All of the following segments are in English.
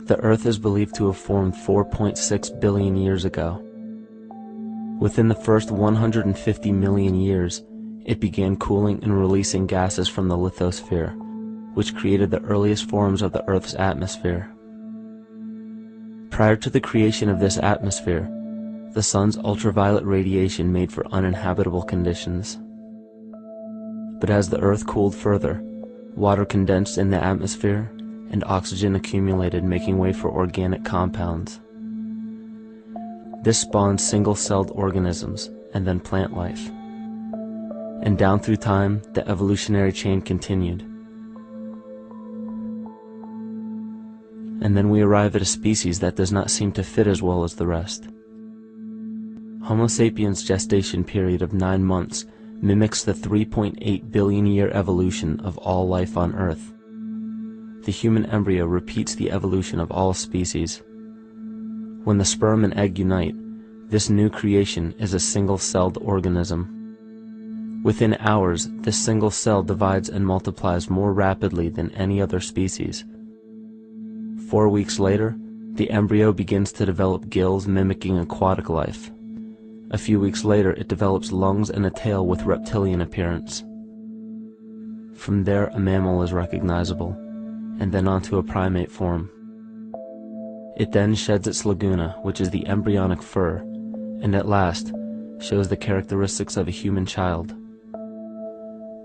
The Earth is believed to have formed 4.6 billion years ago. Within the first 150 million years, it began cooling and releasing gases from the lithosphere, which created the earliest forms of the Earth's atmosphere. Prior to the creation of this atmosphere, the sun's ultraviolet radiation made for uninhabitable conditions. But as the Earth cooled further, water condensed in the atmosphere and oxygen accumulated, making way for organic compounds. This spawned single-celled organisms and then plant life. And down through time, the evolutionary chain continued. And then we arrive at a species that does not seem to fit as well as the rest. Homo sapiens' gestation period of 9 months mimics the 3.8 billion year evolution of all life on Earth. The human embryo repeats the evolution of all species. When the sperm and egg unite, this new creation is a single-celled organism. Within hours, this single cell divides and multiplies more rapidly than any other species. 4 weeks later, the embryo begins to develop gills mimicking aquatic life. A few weeks later, it develops lungs and a tail with reptilian appearance. From there, a mammal is recognizable, and then onto a primate form. It then sheds its laguna, which is the embryonic fur, and at last shows the characteristics of a human child.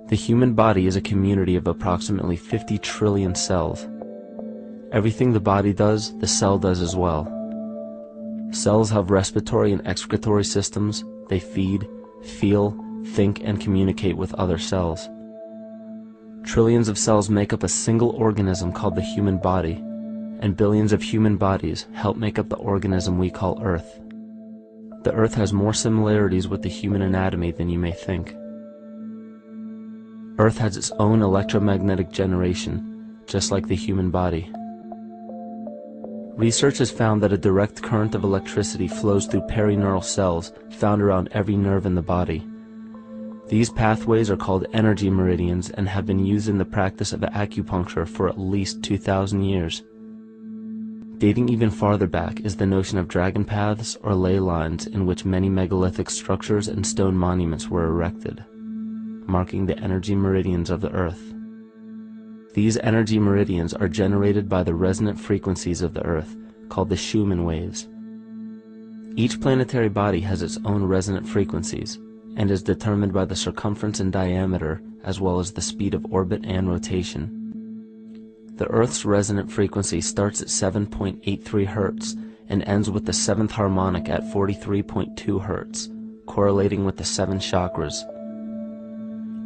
The human body is a community of approximately 50 trillion cells. Everything the body does, the cell does as well. Cells have respiratory and excretory systems. They feed, feel, think, and communicate with other cells. Trillions of cells make up a single organism called the human body, and billions of human bodies help make up the organism we call Earth. The Earth has more similarities with the human anatomy than you may think. Earth has its own electromagnetic generation, just like the human body. Research has found that a direct current of electricity flows through perineural cells found around every nerve in the body. These pathways are called energy meridians and have been used in the practice of acupuncture for at least 2,000 years. Dating even farther back is the notion of dragon paths or ley lines in which many megalithic structures and stone monuments were erected, marking the energy meridians of the Earth. These energy meridians are generated by the resonant frequencies of the Earth, called the Schumann waves. Each planetary body has its own resonant frequencies, and is determined by the circumference and diameter, as well as the speed of orbit and rotation. The Earth's resonant frequency starts at 7.83 Hz and ends with the 7th harmonic at 43.2 Hz, correlating with the 7 chakras.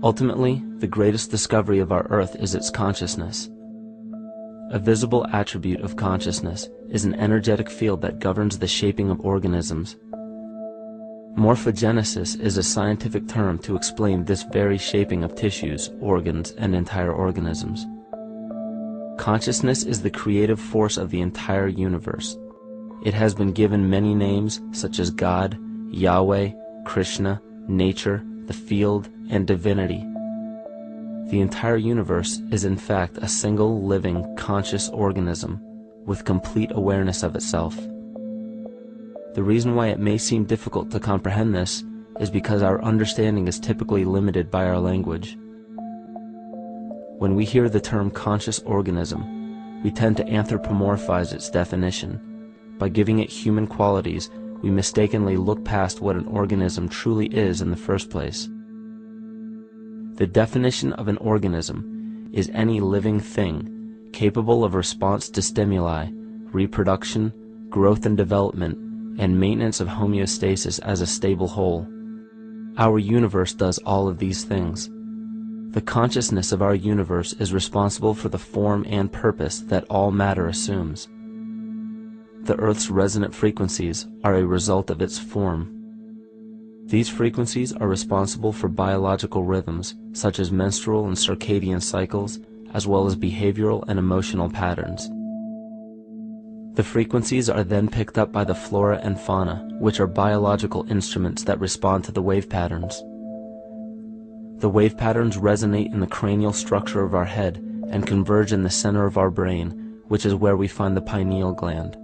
Ultimately, the greatest discovery of our Earth is its consciousness. A visible attribute of consciousness is an energetic field that governs the shaping of organisms. Morphogenesis is a scientific term to explain this very shaping of tissues, organs, and entire organisms. Consciousness is the creative force of the entire universe. It has been given many names such as God, Yahweh, Krishna, nature, the field, and divinity. The entire universe is in fact a single living, conscious organism with complete awareness of itself. The reason why it may seem difficult to comprehend this is because our understanding is typically limited by our language. When we hear the term conscious organism, we tend to anthropomorphize its definition. By giving it human qualities, we mistakenly look past what an organism truly is in the first place. The definition of an organism is any living thing capable of response to stimuli, reproduction, growth and development, and maintenance of homeostasis as a stable whole. Our universe does all of these things. The consciousness of our universe is responsible for the form and purpose that all matter assumes. The Earth's resonant frequencies are a result of its form. These frequencies are responsible for biological rhythms, such as menstrual and circadian cycles, as well as behavioral and emotional patterns. The frequencies are then picked up by the flora and fauna, which are biological instruments that respond to the wave patterns. The wave patterns resonate in the cranial structure of our head and converge in the center of our brain, which is where we find the pineal gland.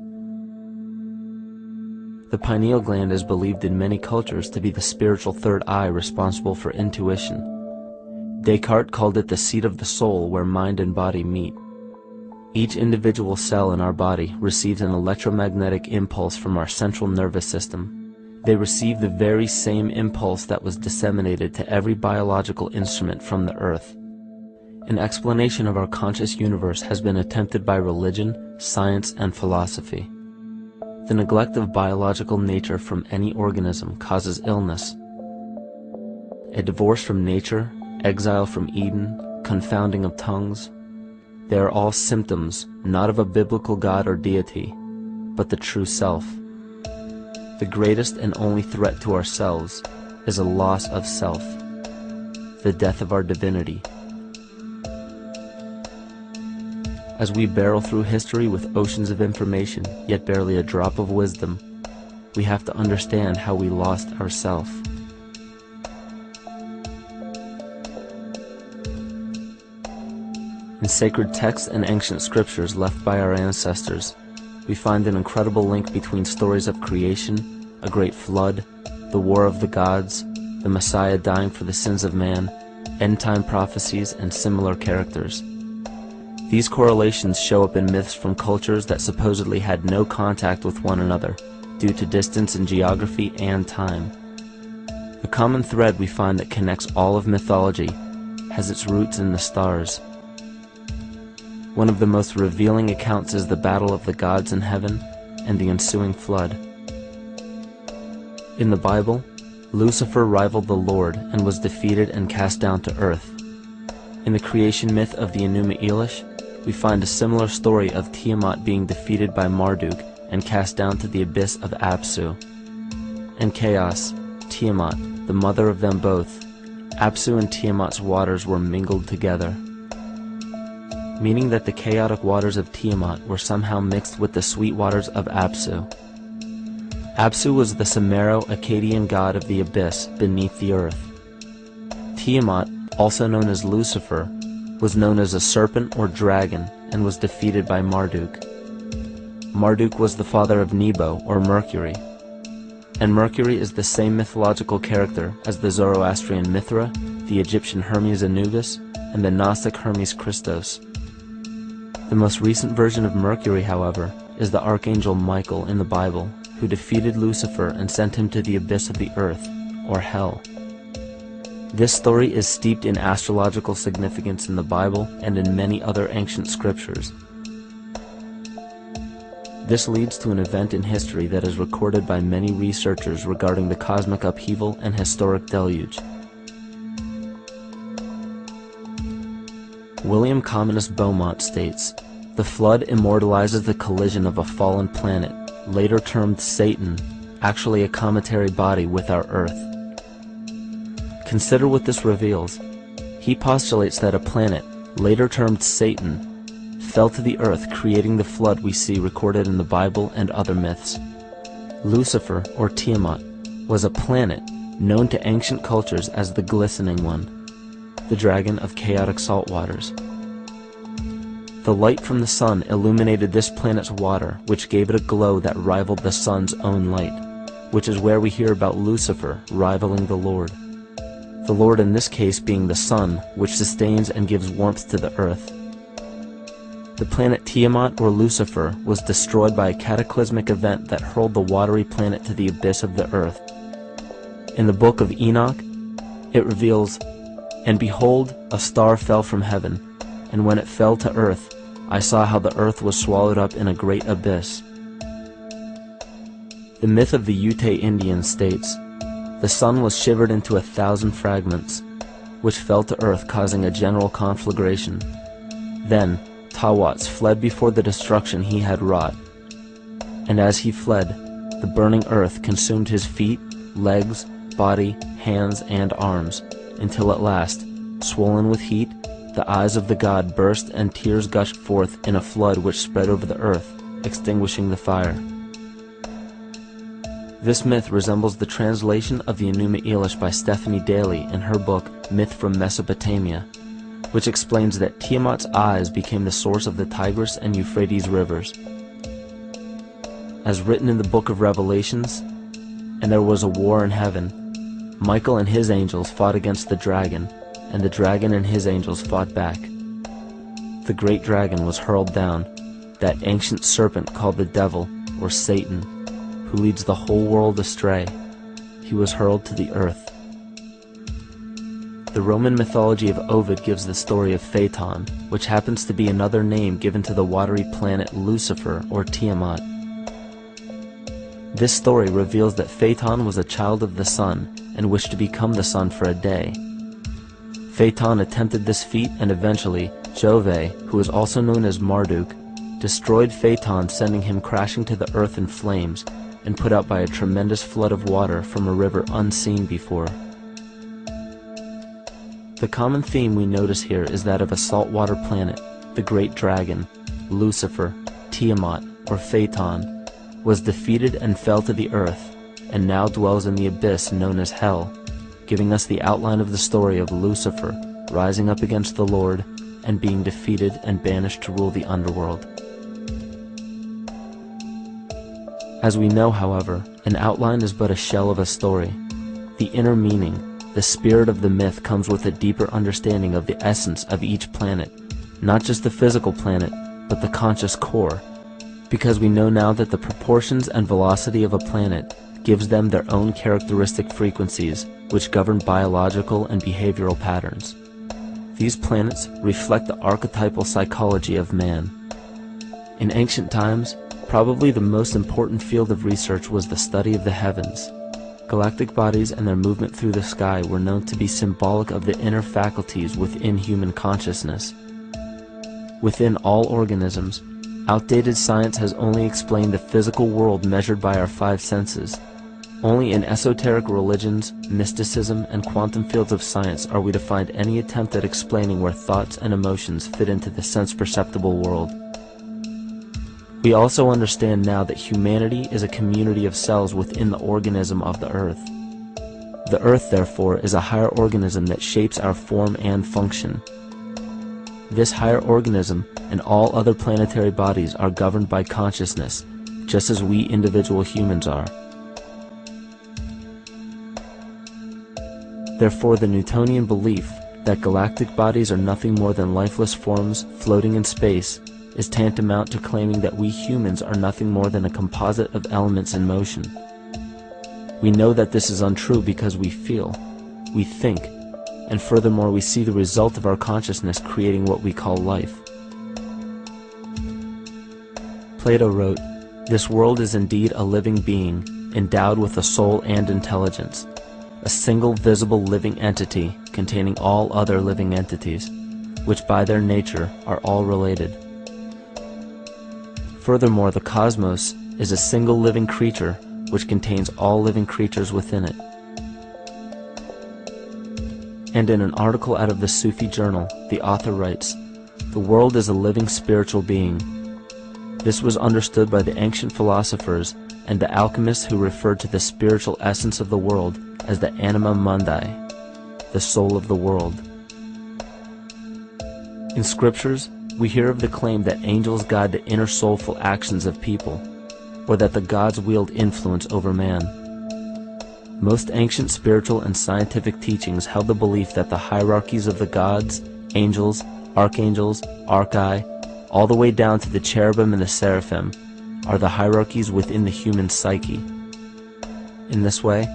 The pineal gland is believed in many cultures to be the spiritual third eye responsible for intuition. Descartes called it the seat of the soul where mind and body meet. Each individual cell in our body receives an electromagnetic impulse from our central nervous system. They receive the very same impulse that was disseminated to every biological instrument from the earth. An explanation of our conscious universe has been attempted by religion, science, and philosophy. The neglect of biological nature from any organism causes illness. A divorce from nature, exile from Eden, confounding of tongues, they are all symptoms not of a biblical God or deity, but the true self. The greatest and only threat to ourselves is a loss of self, the death of our divinity. As we barrel through history with oceans of information, yet barely a drop of wisdom, we have to understand how we lost ourself. In sacred texts and ancient scriptures left by our ancestors, we find an incredible link between stories of creation, a great flood, the war of the gods, the Messiah dying for the sins of man, end-time prophecies, and similar characters. These correlations show up in myths from cultures that supposedly had no contact with one another, due to distance in geography and time. The common thread we find that connects all of mythology has its roots in the stars. One of the most revealing accounts is the battle of the gods in heaven and the ensuing flood. In the Bible, Lucifer rivaled the Lord and was defeated and cast down to earth. In the creation myth of the Enuma Elish, we find a similar story of Tiamat being defeated by Marduk and cast down to the abyss of Apsu. In chaos, Tiamat, the mother of them both, Apsu and Tiamat's waters were mingled together, meaning that the chaotic waters of Tiamat were somehow mixed with the sweet waters of Apsu. Apsu was the Sumero-Akkadian god of the abyss beneath the earth. Tiamat, also known as Lucifer, was known as a serpent or dragon and was defeated by Marduk. Marduk was the father of Nebo or Mercury, and Mercury is the same mythological character as the Zoroastrian Mithra, the Egyptian Hermes Anubis, and the Gnostic Hermes Christos. The most recent version of Mercury, however, is the Archangel Michael in the Bible, who defeated Lucifer and sent him to the abyss of the earth, or hell. This story is steeped in astrological significance in the Bible and in many other ancient scriptures. This leads to an event in history that is recorded by many researchers regarding the cosmic upheaval and historic deluge. William Commonus Beaumont states, "The flood immortalizes the collision of a fallen planet, later termed Satan, actually a cometary body with our Earth." Consider what this reveals. He postulates that a planet, later termed Satan, fell to the earth, creating the flood we see recorded in the Bible and other myths. Lucifer, or Tiamat, was a planet known to ancient cultures as the Glistening One, the dragon of chaotic salt waters. The light from the sun illuminated this planet's water, which gave it a glow that rivaled the sun's own light, which is where we hear about Lucifer rivaling the Lord. The Lord in this case being the sun, which sustains and gives warmth to the earth. The planet Tiamat, or Lucifer, was destroyed by a cataclysmic event that hurled the watery planet to the abyss of the earth. In the book of Enoch, it reveals, "And behold, a star fell from heaven, and when it fell to earth, I saw how the earth was swallowed up in a great abyss." The myth of the Ute Indians states, "The sun was shivered into 1,000 fragments, which fell to earth, causing a general conflagration. Then Tawats fled before the destruction he had wrought. And as he fled, the burning earth consumed his feet, legs, body, hands, and arms, until at last, swollen with heat, the eyes of the god burst and tears gushed forth in a flood which spread over the earth, extinguishing the fire." This myth resembles the translation of the Enuma Elish by Stephanie Daly in her book Myth from Mesopotamia, which explains that Tiamat's eyes became the source of the Tigris and Euphrates rivers. As written in the book of Revelations, "And there was a war in heaven. Michael and his angels fought against the dragon, and the dragon and his angels fought back. The great dragon was hurled down, that ancient serpent called the devil, or Satan, who leads the whole world astray. He was hurled to the earth." The Roman mythology of Ovid gives the story of Phaeton, which happens to be another name given to the watery planet Lucifer, or Tiamat. This story reveals that Phaeton was a child of the sun and wished to become the sun for a day. Phaeton attempted this feat, and eventually Jove, who is also known as Marduk, destroyed Phaeton, sending him crashing to the earth in flames and put out by a tremendous flood of water from a river unseen before. The common theme we notice here is that of a saltwater planet. The great dragon, Lucifer, Tiamat, or Phaeton, was defeated and fell to the earth, and now dwells in the abyss known as Hell, giving us the outline of the story of Lucifer rising up against the Lord and being defeated and banished to rule the underworld. As we know, however, an outline is but a shell of a story. The inner meaning, the spirit of the myth, comes with a deeper understanding of the essence of each planet, not just the physical planet, but the conscious core, because we know now that the proportions and velocity of a planet gives them their own characteristic frequencies, which govern biological and behavioral patterns. These planets reflect the archetypal psychology of man. In ancient times, probably the most important field of research was the study of the heavens. Galactic bodies and their movement through the sky were known to be symbolic of the inner faculties within human consciousness. Within all organisms, outdated science has only explained the physical world measured by our five senses. Only in esoteric religions, mysticism, and quantum fields of science are we to find any attempt at explaining where thoughts and emotions fit into the sense-perceptible world. We also understand now that humanity is a community of cells within the organism of the Earth. The Earth, therefore, is a higher organism that shapes our form and function. This higher organism and all other planetary bodies are governed by consciousness, just as we individual humans are. Therefore, the Newtonian belief that galactic bodies are nothing more than lifeless forms floating in space is tantamount to claiming that we humans are nothing more than a composite of elements in motion. We know that this is untrue because we feel, we think, and furthermore we see the result of our consciousness creating what we call life. Plato wrote, "This world is indeed a living being, endowed with a soul and intelligence, a single visible living entity containing all other living entities, which by their nature are all related." Furthermore, the cosmos is a single living creature which contains all living creatures within it. And in an article out of the Sufi journal, the author writes, "The world is a living spiritual being." This was understood by the ancient philosophers and the alchemists, who referred to the spiritual essence of the world as the anima mundi, the soul of the world. In scriptures, we hear of the claim that angels guide the inner soulful actions of people, or that the gods wield influence over man. Most ancient spiritual and scientific teachings held the belief that the hierarchies of the gods, angels, archangels, archai, all the way down to the cherubim and the seraphim, are the hierarchies within the human psyche. In this way,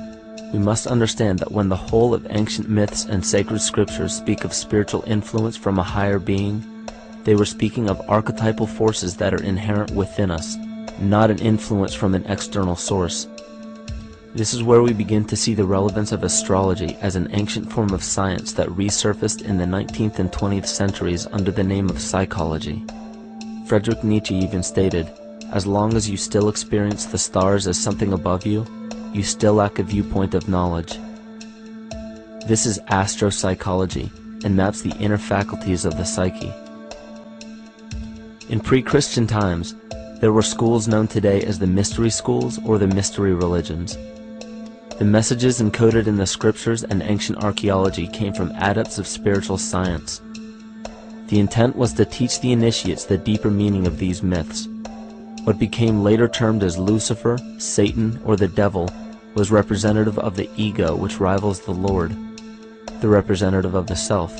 we must understand that when the whole of ancient myths and sacred scriptures speak of spiritual influence from a higher being, they were speaking of archetypal forces that are inherent within us, not an influence from an external source. This is where we begin to see the relevance of astrology as an ancient form of science that resurfaced in the 19th and 20th centuries under the name of psychology. Friedrich Nietzsche even stated, "As long as you still experience the stars as something above you, you still lack a viewpoint of knowledge." This is astropsychology and maps the inner faculties of the psyche. In pre-Christian times, there were schools known today as the mystery schools or the mystery religions. The messages encoded in the scriptures and ancient archaeology came from adepts of spiritual science. The intent was to teach the initiates the deeper meaning of these myths. What became later termed as Lucifer, Satan, or the devil was representative of the ego, which rivals the Lord, the representative of the self.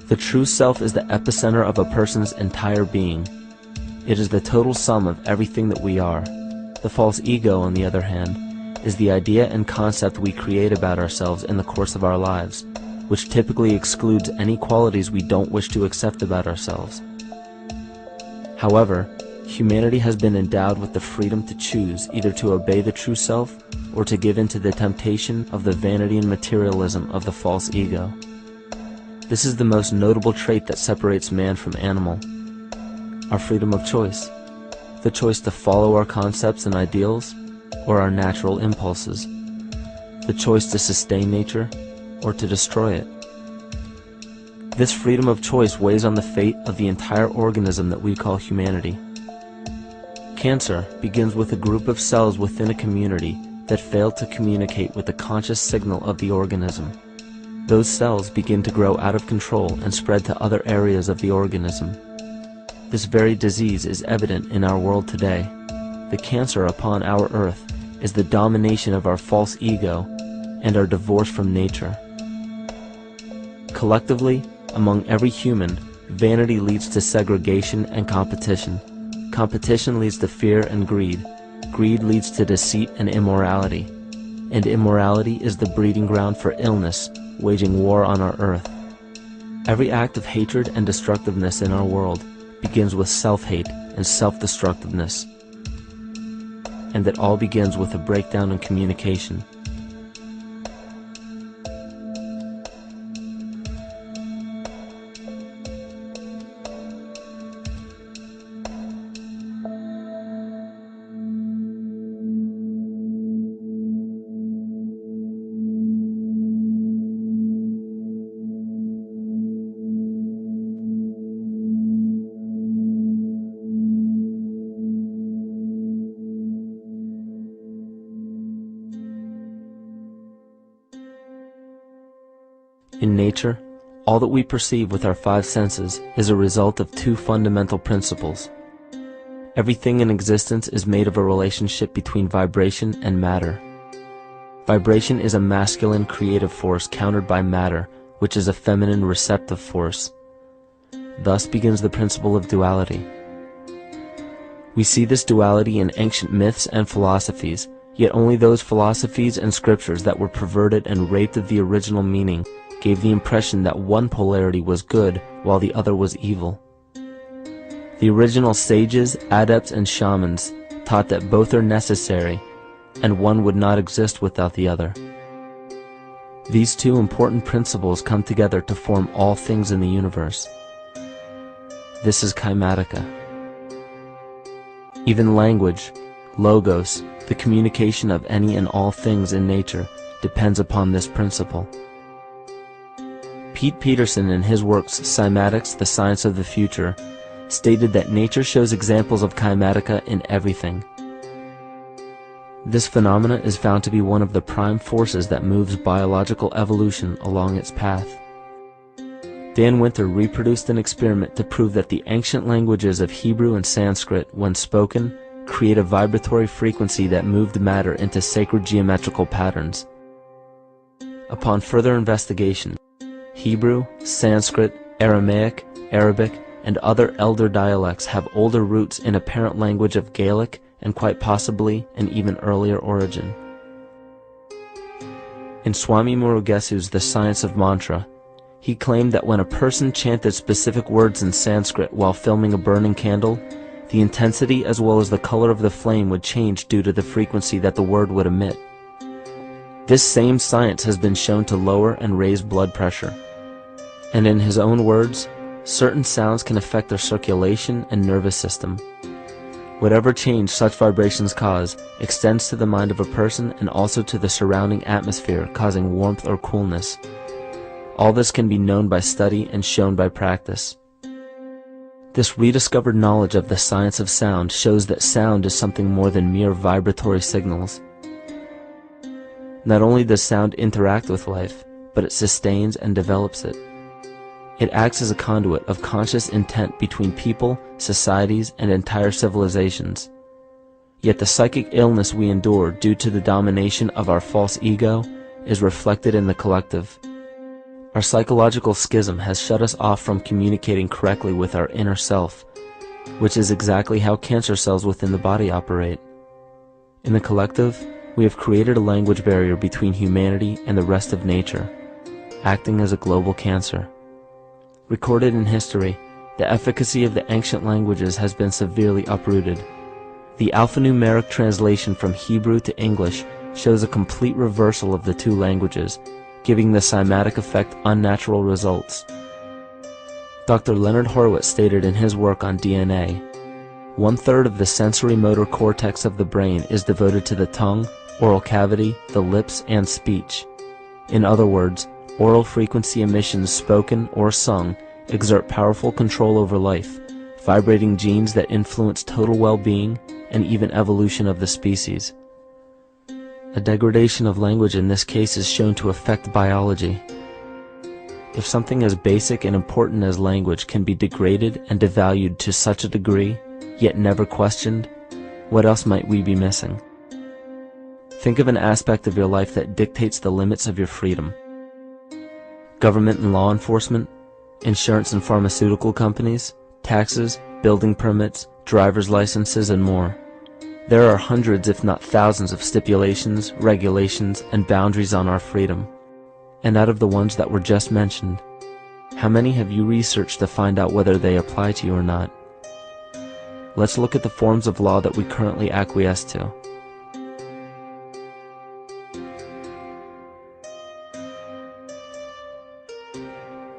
The true self is the epicenter of a person's entire being. It is the total sum of everything that we are. The false ego, on the other hand, is the idea and concept we create about ourselves in the course of our lives, which typically excludes any qualities we don't wish to accept about ourselves. However, humanity has been endowed with the freedom to choose either to obey the true self or to give in to the temptation of the vanity and materialism of the false ego. This is the most notable trait that separates man from animal: our freedom of choice, the choice to follow our concepts and ideals or our natural impulses, the choice to sustain nature or to destroy it. This freedom of choice weighs on the fate of the entire organism that we call humanity. Cancer begins with a group of cells within a community that fail to communicate with the conscious signal of the organism. Those cells begin to grow out of control and spread to other areas of the organism. This very disease is evident in our world today. The cancer upon our earth is the domination of our false ego and our divorce from nature. Collectively, among every human, vanity leads to segregation and competition. Competition leads to fear and greed. Greed leads to deceit and immorality. And immorality is the breeding ground for illness, waging war on our earth. Every act of hatred and destructiveness in our world begins with self-hate and self-destructiveness. And that all begins with a breakdown in communication. In nature, all that we perceive with our five senses is a result of two fundamental principles. Everything in existence is made of a relationship between vibration and matter. Vibration is a masculine creative force countered by matter, which is a feminine receptive force. Thus begins the principle of duality. We see this duality in ancient myths and philosophies, yet only those philosophies and scriptures that were perverted and raped of the original meaning gave the impression that one polarity was good while the other was evil. The original sages, adepts, and shamans taught that both are necessary, and one would not exist without the other. These two important principles come together to form all things in the universe. This is KYMATICA. Even language, logos, the communication of any and all things in nature, depends upon this principle. Pete Peterson, in his works Cymatics, The Science of the Future, stated that nature shows examples of KYMATICA in everything. This phenomena is found to be one of the prime forces that moves biological evolution along its path. Dan Winter reproduced an experiment to prove that the ancient languages of Hebrew and Sanskrit, when spoken, create a vibratory frequency that moved matter into sacred geometrical patterns. Upon further investigation, Hebrew, Sanskrit, Aramaic, Arabic, and other elder dialects have older roots in a parent language of Gaelic and quite possibly an even earlier origin. In Swami Murugesu's The Science of Mantra, he claimed that when a person chanted specific words in Sanskrit while filming a burning candle, the intensity as well as the color of the flame would change due to the frequency that the word would emit. This same science has been shown to lower and raise blood pressure. And in his own words, certain sounds can affect their circulation and nervous system. Whatever change such vibrations cause extends to the mind of a person and also to the surrounding atmosphere, causing warmth or coolness. All this can be known by study and shown by practice. This rediscovered knowledge of the science of sound shows that sound is something more than mere vibratory signals. Not only does sound interact with life, but it sustains and develops it. It acts as a conduit of conscious intent between people, societies, and entire civilizations. Yet the psychic illness we endure due to the domination of our false ego is reflected in the collective. Our psychological schism has shut us off from communicating correctly with our inner self, which is exactly how cancer cells within the body operate. In the collective, we have created a language barrier between humanity and the rest of nature, acting as a global cancer. Recorded in history, the efficacy of the ancient languages has been severely uprooted. The alphanumeric translation from Hebrew to English shows a complete reversal of the two languages, giving the cymatic effect unnatural results. Dr. Leonard Horowitz stated in his work on DNA, 1/3 of the sensory motor cortex of the brain is devoted to the tongue, oral cavity, the lips, and speech. In other words, oral frequency emissions spoken or sung exert powerful control over life, vibrating genes that influence total well-being and even evolution of the species. A degradation of language in this case is shown to affect biology. If something as basic and important as language can be degraded and devalued to such a degree, yet never questioned, what else might we be missing? Think of an aspect of your life that dictates the limits of your freedom. Government and law enforcement, insurance and pharmaceutical companies, taxes, building permits, driver's licenses, and more. There are hundreds if not thousands of stipulations, regulations, and boundaries on our freedom. And out of the ones that were just mentioned, how many have you researched to find out whether they apply to you or not? Let's look at the forms of law that we currently acquiesce to.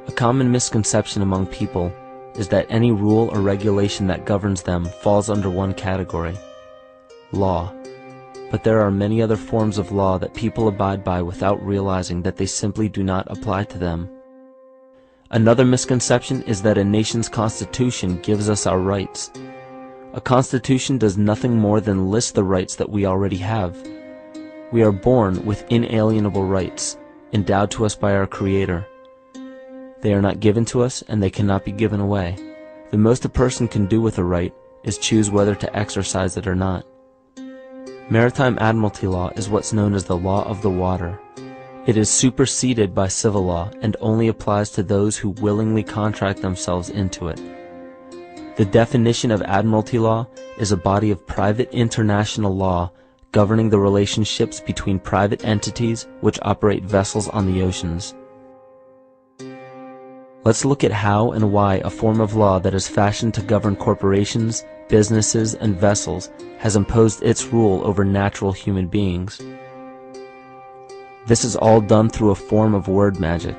A common misconception among people is that any rule or regulation that governs them falls under one category: law. But there are many other forms of law that people abide by without realizing that they simply do not apply to them. Another misconception is that a nation's constitution gives us our rights. A constitution does nothing more than list the rights that we already have. We are born with inalienable rights, endowed to us by our Creator. They are not given to us, and they cannot be given away. The most a person can do with a right is choose whether to exercise it or not. Maritime admiralty law is what's known as the law of the water. It is superseded by civil law and only applies to those who willingly contract themselves into it. The definition of admiralty law is a body of private international law governing the relationships between private entities which operate vessels on the oceans. Let's look at how and why a form of law that is fashioned to govern corporations, businesses, and vessels has imposed its rule over natural human beings. This is all done through a form of word magic.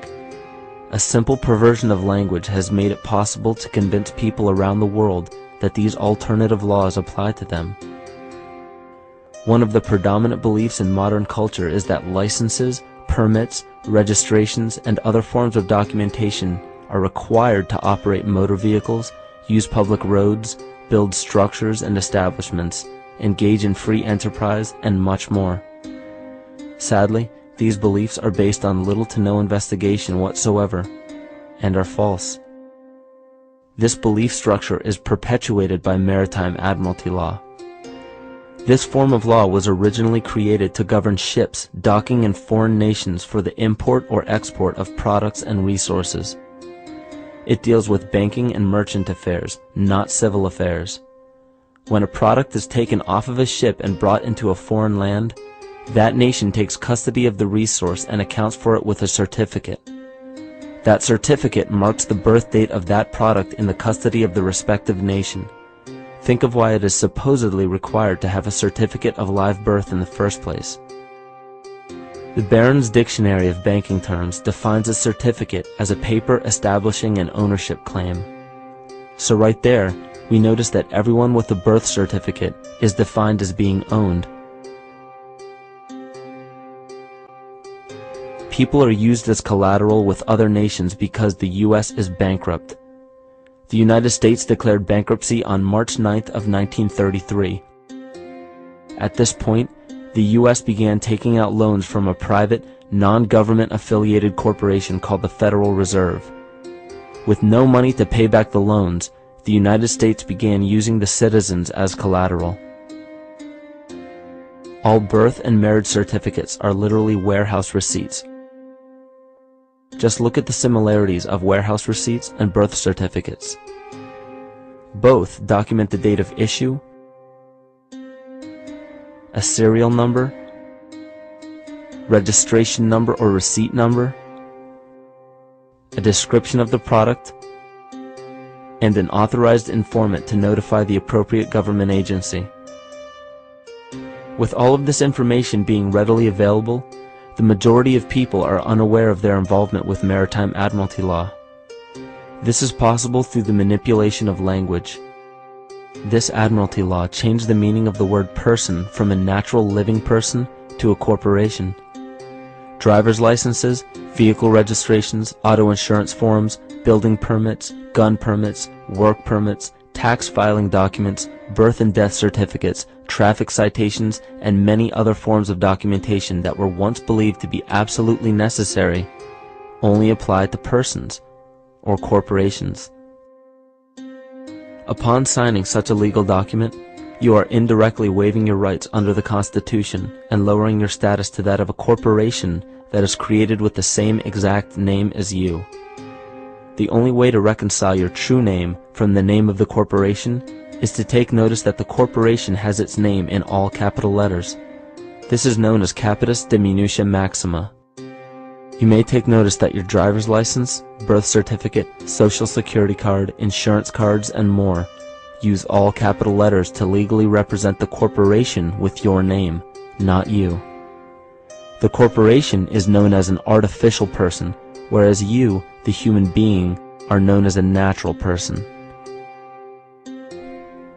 A simple perversion of language has made it possible to convince people around the world that these alternative laws apply to them. One of the predominant beliefs in modern culture is that licenses, permits, registrations, and other forms of documentation are required to operate motor vehicles, use public roads, build structures and establishments, engage in free enterprise, and much more. Sadly, these beliefs are based on little to no investigation whatsoever, and are false. This belief structure is perpetuated by maritime admiralty law. This form of law was originally created to govern ships docking in foreign nations for the import or export of products and resources. It deals with banking and merchant affairs, not civil affairs. When a product is taken off of a ship and brought into a foreign land, that nation takes custody of the resource and accounts for it with a certificate. That certificate marks the birth date of that product in the custody of the respective nation. Think of why it is supposedly required to have a certificate of live birth in the first place. The Barron's Dictionary of Banking Terms defines a certificate as a paper establishing an ownership claim. So right there, we notice that everyone with a birth certificate is defined as being owned. People are used as collateral with other nations because the U.S. is bankrupt. The United States declared bankruptcy on March 9th of 1933. At this point, the U.S. began taking out loans from a private, non-government affiliated corporation called the Federal Reserve. With no money to pay back the loans, the United States began using the citizens as collateral. All birth and marriage certificates are literally warehouse receipts. Just look at the similarities of warehouse receipts and birth certificates. Both document the date of issue, a serial number, registration number or receipt number, a description of the product, and an authorized informant to notify the appropriate government agency. With all of this information being readily available, the majority of people are unaware of their involvement with maritime admiralty law. This is possible through the manipulation of language. This admiralty law changed the meaning of the word person from a natural living person to a corporation. Driver's licenses, vehicle registrations, auto insurance forms, building permits, gun permits, work permits, tax filing documents, birth and death certificates, traffic citations, and many other forms of documentation that were once believed to be absolutely necessary only applied to persons or corporations. Upon signing such a legal document, you are indirectly waiving your rights under the Constitution and lowering your status to that of a corporation that is created with the same exact name as you. The only way to reconcile your true name from the name of the corporation is to take notice that the corporation has its name in all capital letters. This is known as capitis diminutia maxima. You may take notice that your driver's license, birth certificate, social security card, insurance cards, and more use all capital letters to legally represent the corporation with your name, not you. The corporation is known as an artificial person, whereas you, the human being, are known as a natural person.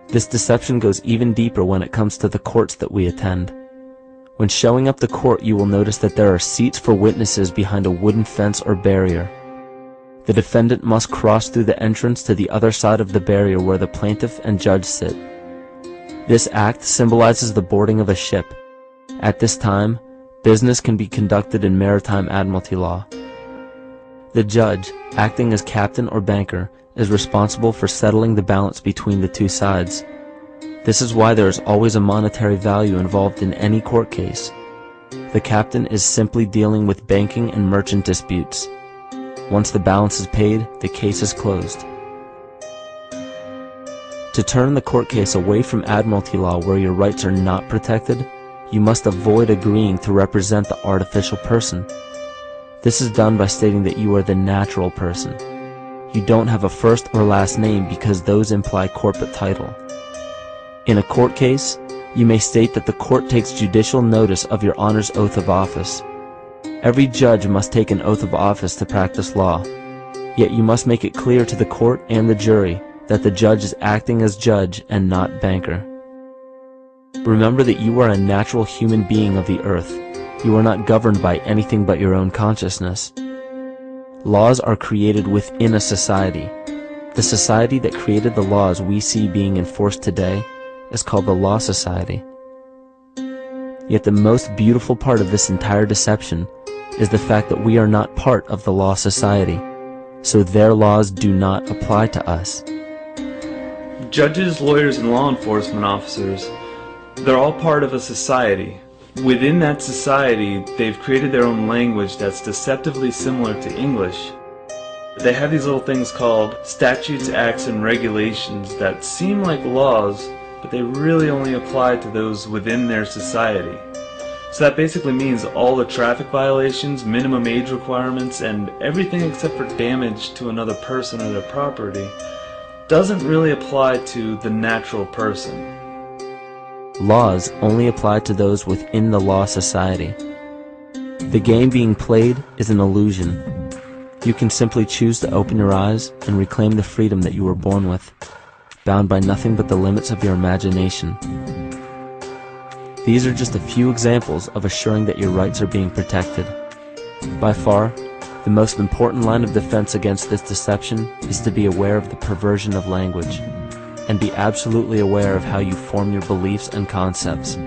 This deception goes even deeper when it comes to the courts that we attend. When showing up to court, you will notice that there are seats for witnesses behind a wooden fence or barrier. The defendant must cross through the entrance to the other side of the barrier where the plaintiff and judge sit. This act symbolizes the boarding of a ship. At this time, business can be conducted in maritime admiralty law. The judge, acting as captain or banker, is responsible for settling the balance between the two sides. This is why there is always a monetary value involved in any court case. The captain is simply dealing with banking and merchant disputes. Once the balance is paid, the case is closed. To turn the court case away from admiralty law where your rights are not protected, you must avoid agreeing to represent the artificial person. This is done by stating that you are the natural person. You don't have a first or last name because those imply corporate title. In a court case, you may state that the court takes judicial notice of your honor's oath of office. Every judge must take an oath of office to practice law, yet you must make it clear to the court and the jury that the judge is acting as judge and not banker. Remember that you are a natural human being of the earth. You are not governed by anything but your own consciousness. Laws are created within a society. The society that created the laws we see being enforced today is called the Law Society. Yet the most beautiful part of this entire deception is the fact that we are not part of the Law Society, so their laws do not apply to us. Judges, lawyers, and law enforcement officers, they're all part of a society. Within that society, they've created their own language that's deceptively similar to English. They have these little things called statutes, acts, and regulations that seem like laws, but they really only apply to those within their society. So that basically means all the traffic violations, minimum age requirements, and everything except for damage to another person or their property doesn't really apply to the natural person. Laws only apply to those within the Law Society. The game being played is an illusion. You can simply choose to open your eyes and reclaim the freedom that you were born with, bound by nothing but the limits of your imagination. These are just a few examples of assuring that your rights are being protected. By far, the most important line of defense against this deception is to be aware of the perversion of language, and be absolutely aware of how you form your beliefs and concepts.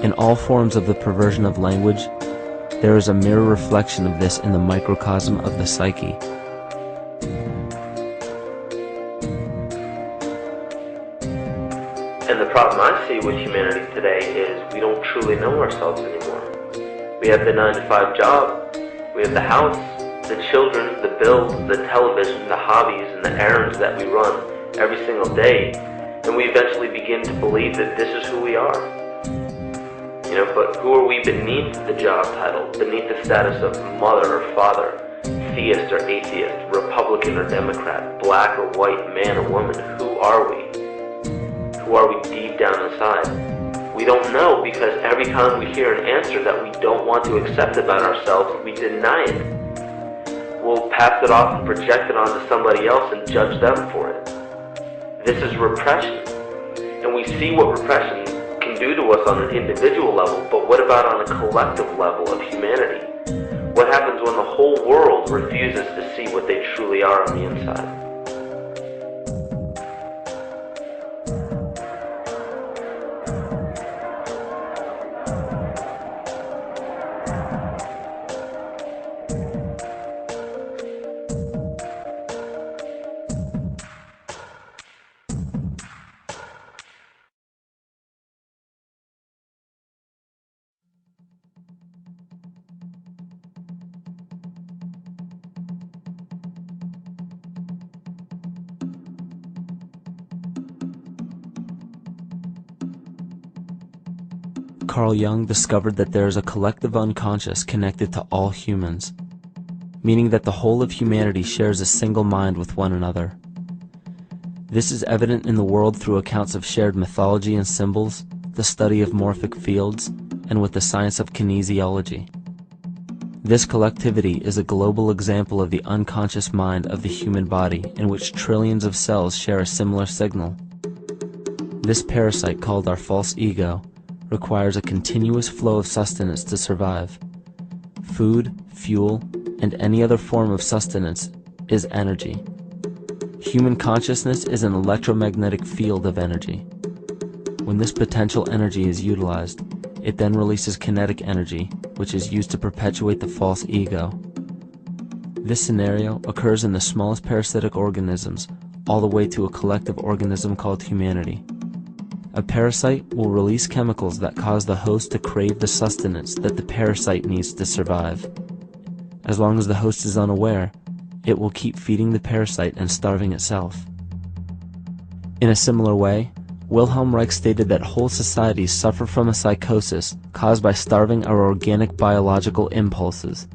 In all forms of the perversion of language, there is a mirror reflection of this in the microcosm of the psyche. And the problem I see with humanity today is we don't truly know ourselves anymore. We have the 9-to-5 job, we have the house, the children, the bills, the television, the hobbies, and the errands that we run every single day, and we eventually begin to believe that this is who we are. But who are we beneath the job title, beneath the status of mother or father, theist or atheist, Republican or Democrat, black or white, man or woman? Who are we? Who are we deep down inside? We don't know, because every time we hear an answer that we don't want to accept about ourselves, we deny it. We'll pass it off and project it onto somebody else and judge them for it. This is repression. And we see what repression can do to us on an individual level, but what about on a collective level of humanity? What happens when the whole world refuses to see what they truly are on the inside? Carl Jung discovered that there is a collective unconscious connected to all humans, meaning that the whole of humanity shares a single mind with one another. This is evident in the world through accounts of shared mythology and symbols, the study of morphic fields, and with the science of kinesiology. This collectivity is a global example of the unconscious mind of the human body, in which trillions of cells share a similar signal. This parasite, called our false ego, requires a continuous flow of sustenance to survive. Food, fuel, and any other form of sustenance is energy. Human consciousness is an electromagnetic field of energy. When this potential energy is utilized, it then releases kinetic energy, which is used to perpetuate the false ego. This scenario occurs in the smallest parasitic organisms, all the way to a collective organism called humanity. A parasite will release chemicals that cause the host to crave the sustenance that the parasite needs to survive. As long as the host is unaware, it will keep feeding the parasite and starving itself. In a similar way, Wilhelm Reich stated that whole societies suffer from a psychosis caused by starving our organic biological impulses.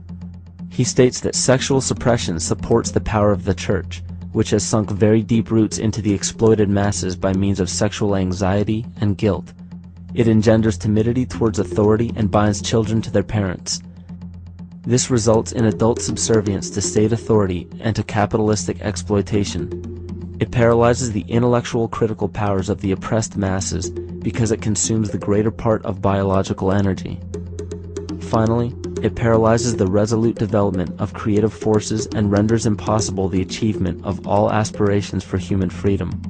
He states that sexual suppression supports the power of the church, which has sunk very deep roots into the exploited masses by means of sexual anxiety and guilt. It engenders timidity towards authority and binds children to their parents. This results in adult subservience to state authority and to capitalistic exploitation. It paralyzes the intellectual critical powers of the oppressed masses because it consumes the greater part of biological energy. Finally, it paralyzes the resolute development of creative forces and renders impossible the achievement of all aspirations for human freedom.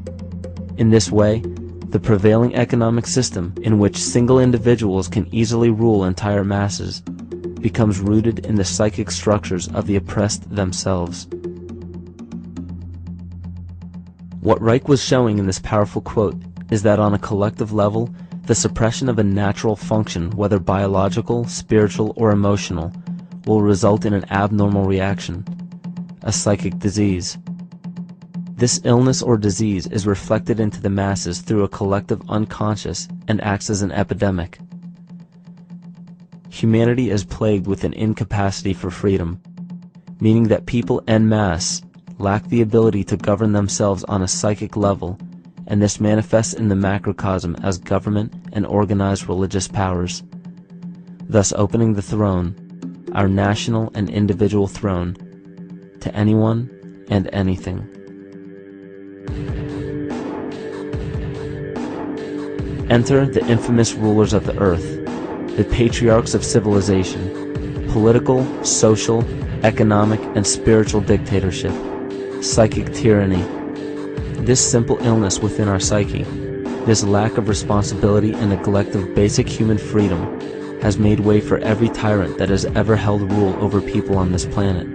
In this way, the prevailing economic system, in which single individuals can easily rule entire masses, becomes rooted in the psychic structures of the oppressed themselves. What Reich was showing in this powerful quote is that on a collective level, the suppression of a natural function, whether biological, spiritual, or emotional, will result in an abnormal reaction, a psychic disease. This illness or disease is reflected into the masses through a collective unconscious and acts as an epidemic. Humanity is plagued with an incapacity for freedom, meaning that people en masse lack the ability to govern themselves on a psychic level, and this manifests in the macrocosm as government and organized religious powers, thus opening the throne, our national and individual throne, to anyone and anything. Enter the infamous rulers of the earth, the patriarchs of civilization, political, social, economic, and spiritual dictatorship, psychic tyranny. This simple illness within our psyche, This lack of responsibility and neglect of basic human freedom has made way for every tyrant that has ever held rule over people on this planet.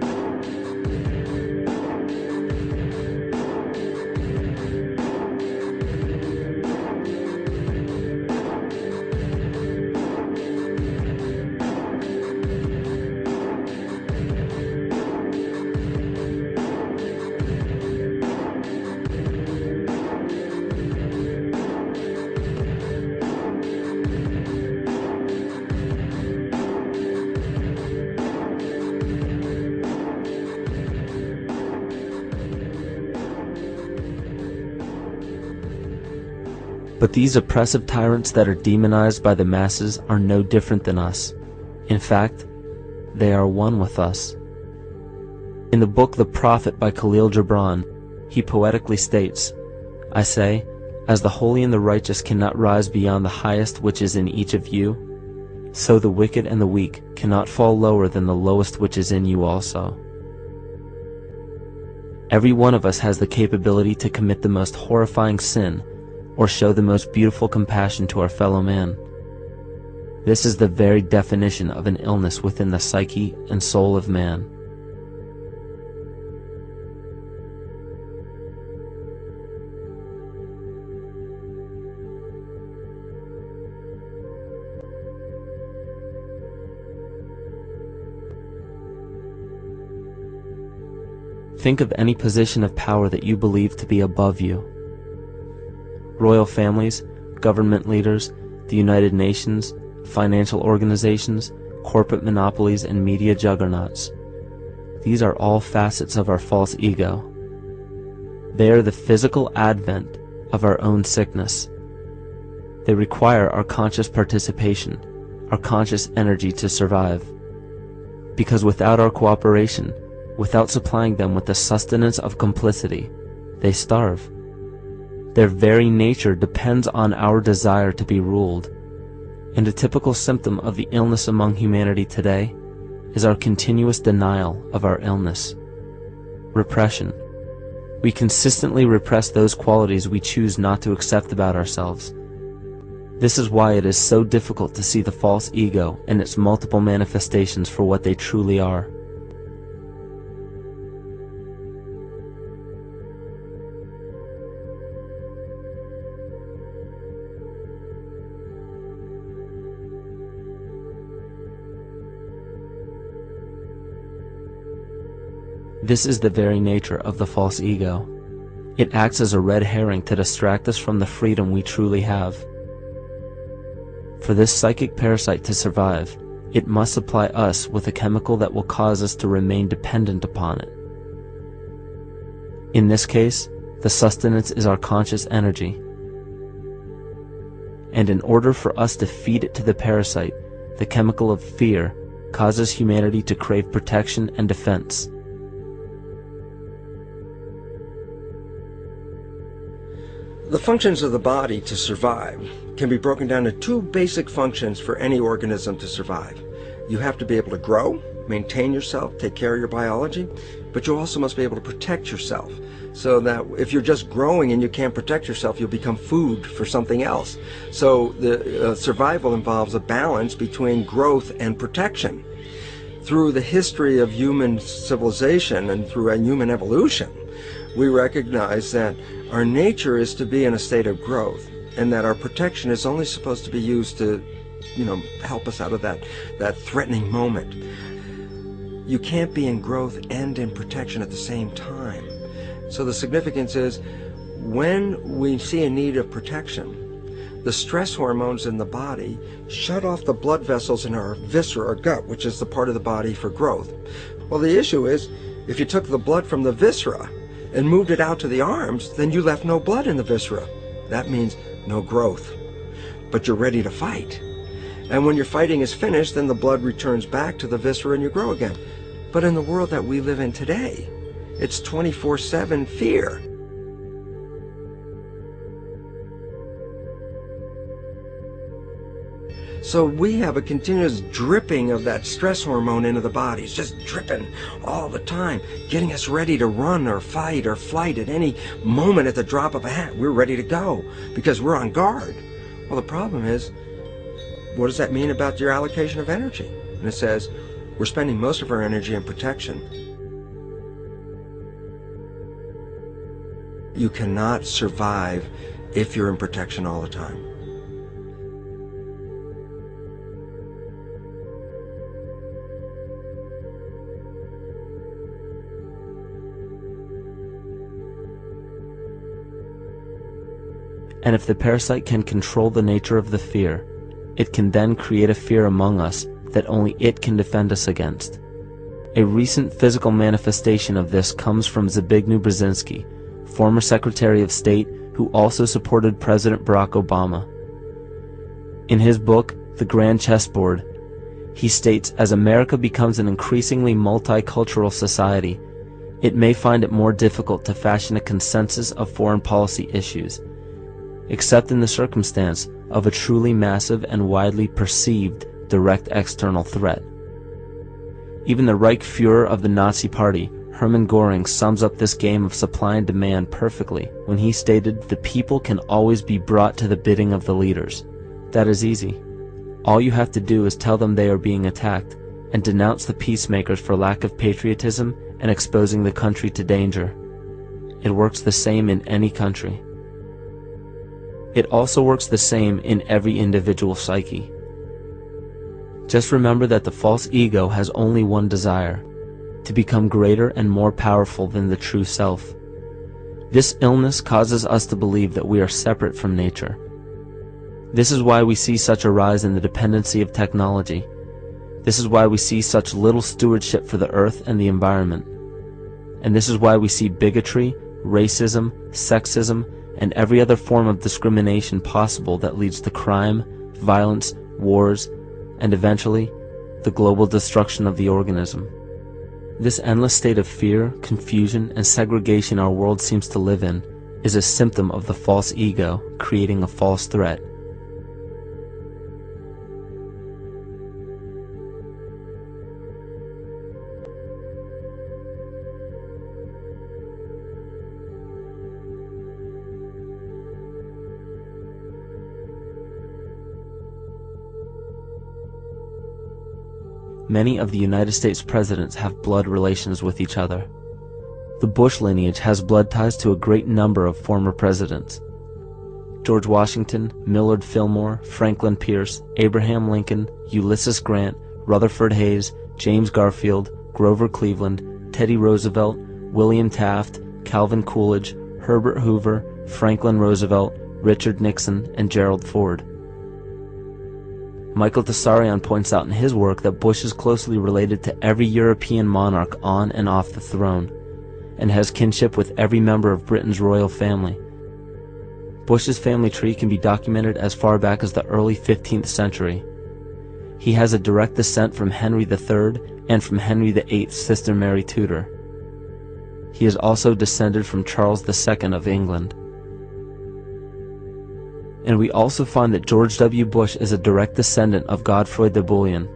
But these oppressive tyrants that are demonized by the masses are no different than us. In fact, they are one with us. In the book The Prophet by Khalil Gibran, he poetically states, "I say, as the holy and the righteous cannot rise beyond the highest which is in each of you, so the wicked and the weak cannot fall lower than the lowest which is in you also." Every one of us has the capability to commit the most horrifying sin or show the most beautiful compassion to our fellow man. This is the very definition of an illness within the psyche and soul of man. Think of any position of power that you believe to be above you. Royal families, government leaders, the United Nations, financial organizations, corporate monopolies, and media juggernauts. These are all facets of our false ego. They are the physical advent of our own sickness. They require our conscious participation, our conscious energy to survive. Because without our cooperation, without supplying them with the sustenance of complicity, they starve. Their very nature depends on our desire to be ruled, and a typical symptom of the illness among humanity today is our continuous denial of our illness. Repression. We consistently repress those qualities we choose not to accept about ourselves. This is why it is so difficult to see the false ego and its multiple manifestations for what they truly are. This is the very nature of the false ego. It acts as a red herring to distract us from the freedom we truly have. For this psychic parasite to survive, it must supply us with a chemical that will cause us to remain dependent upon it. In this case, the sustenance is our conscious energy. And in order for us to feed it to the parasite, the chemical of fear causes humanity to crave protection and defense. The functions of the body to survive can be broken down to two basic functions for any organism to survive. You have to be able to grow, maintain yourself, take care of your biology, but you also must be able to protect yourself, so that if you're just growing and you can't protect yourself, you'll become food for something else. So the survival involves a balance between growth and protection. Through the history of human civilization and through human evolution, we recognize that our nature is to be in a state of growth, and that our protection is only supposed to be used to, help us out of that threatening moment. You can't be in growth and in protection at the same time. So the significance is, when we see a need of protection, the stress hormones in the body shut off the blood vessels in our viscera or gut, which is the part of the body for growth. Well, the issue is, if you took the blood from the viscera and moved it out to the arms, then you left no blood in the viscera. That means no growth. But you're ready to fight. And when your fighting is finished, then the blood returns back to the viscera and you grow again. But in the world that we live in today, it's 24/7 fear. So we have a continuous dripping of that stress hormone into the body. It's just dripping all the time, getting us ready to run or fight or flight at any moment at the drop of a hat. We're ready to go because we're on guard. Well, the problem is, what does that mean about your allocation of energy? And it says, we're spending most of our energy in protection. You cannot survive if you're in protection all the time. And if the parasite can control the nature of the fear, it can then create a fear among us that only it can defend us against. A recent physical manifestation of this comes from Zbigniew Brzezinski, former Secretary of State who also supported President Barack Obama. In his book, The Grand Chessboard, he states, as America becomes an increasingly multicultural society, it may find it more difficult to fashion a consensus of foreign policy issues, except in the circumstance of a truly massive and widely perceived direct external threat. Even the Reichsfuhrer of the Nazi Party, Hermann Göring, sums up this game of supply and demand perfectly when he stated, "The people can always be brought to the bidding of the leaders." That is easy. All you have to do is tell them they are being attacked and denounce the peacemakers for lack of patriotism and exposing the country to danger. It works the same in any country. It also works the same in every individual psyche. Just remember that the false ego has only one desire: to become greater and more powerful than the true self. This illness causes us to believe that we are separate from nature. This is why we see such a rise in the dependency of technology. This is why we see such little stewardship for the earth and the environment. And this is why we see bigotry, racism, sexism, and every other form of discrimination possible that leads to crime, violence, wars, and eventually, the global destruction of the organism. This endless state of fear, confusion, and segregation our world seems to live in is a symptom of the false ego creating a false threat. Many of the United States presidents have blood relations with each other. The Bush lineage has blood ties to a great number of former presidents. George Washington, Millard Fillmore, Franklin Pierce, Abraham Lincoln, Ulysses Grant, Rutherford Hayes, James Garfield, Grover Cleveland, Teddy Roosevelt, William Taft, Calvin Coolidge, Herbert Hoover, Franklin Roosevelt, Richard Nixon, and Gerald Ford. Michael Tsarion points out in his work that Bush is closely related to every European monarch on and off the throne, and has kinship with every member of Britain's royal family. Bush's family tree can be documented as far back as the early 15th century. He has a direct descent from Henry III and from Henry VIII's sister Mary Tudor. He is also descended from Charles II of England. And we also find that George W. Bush is a direct descendant of Godfrey the Bullion.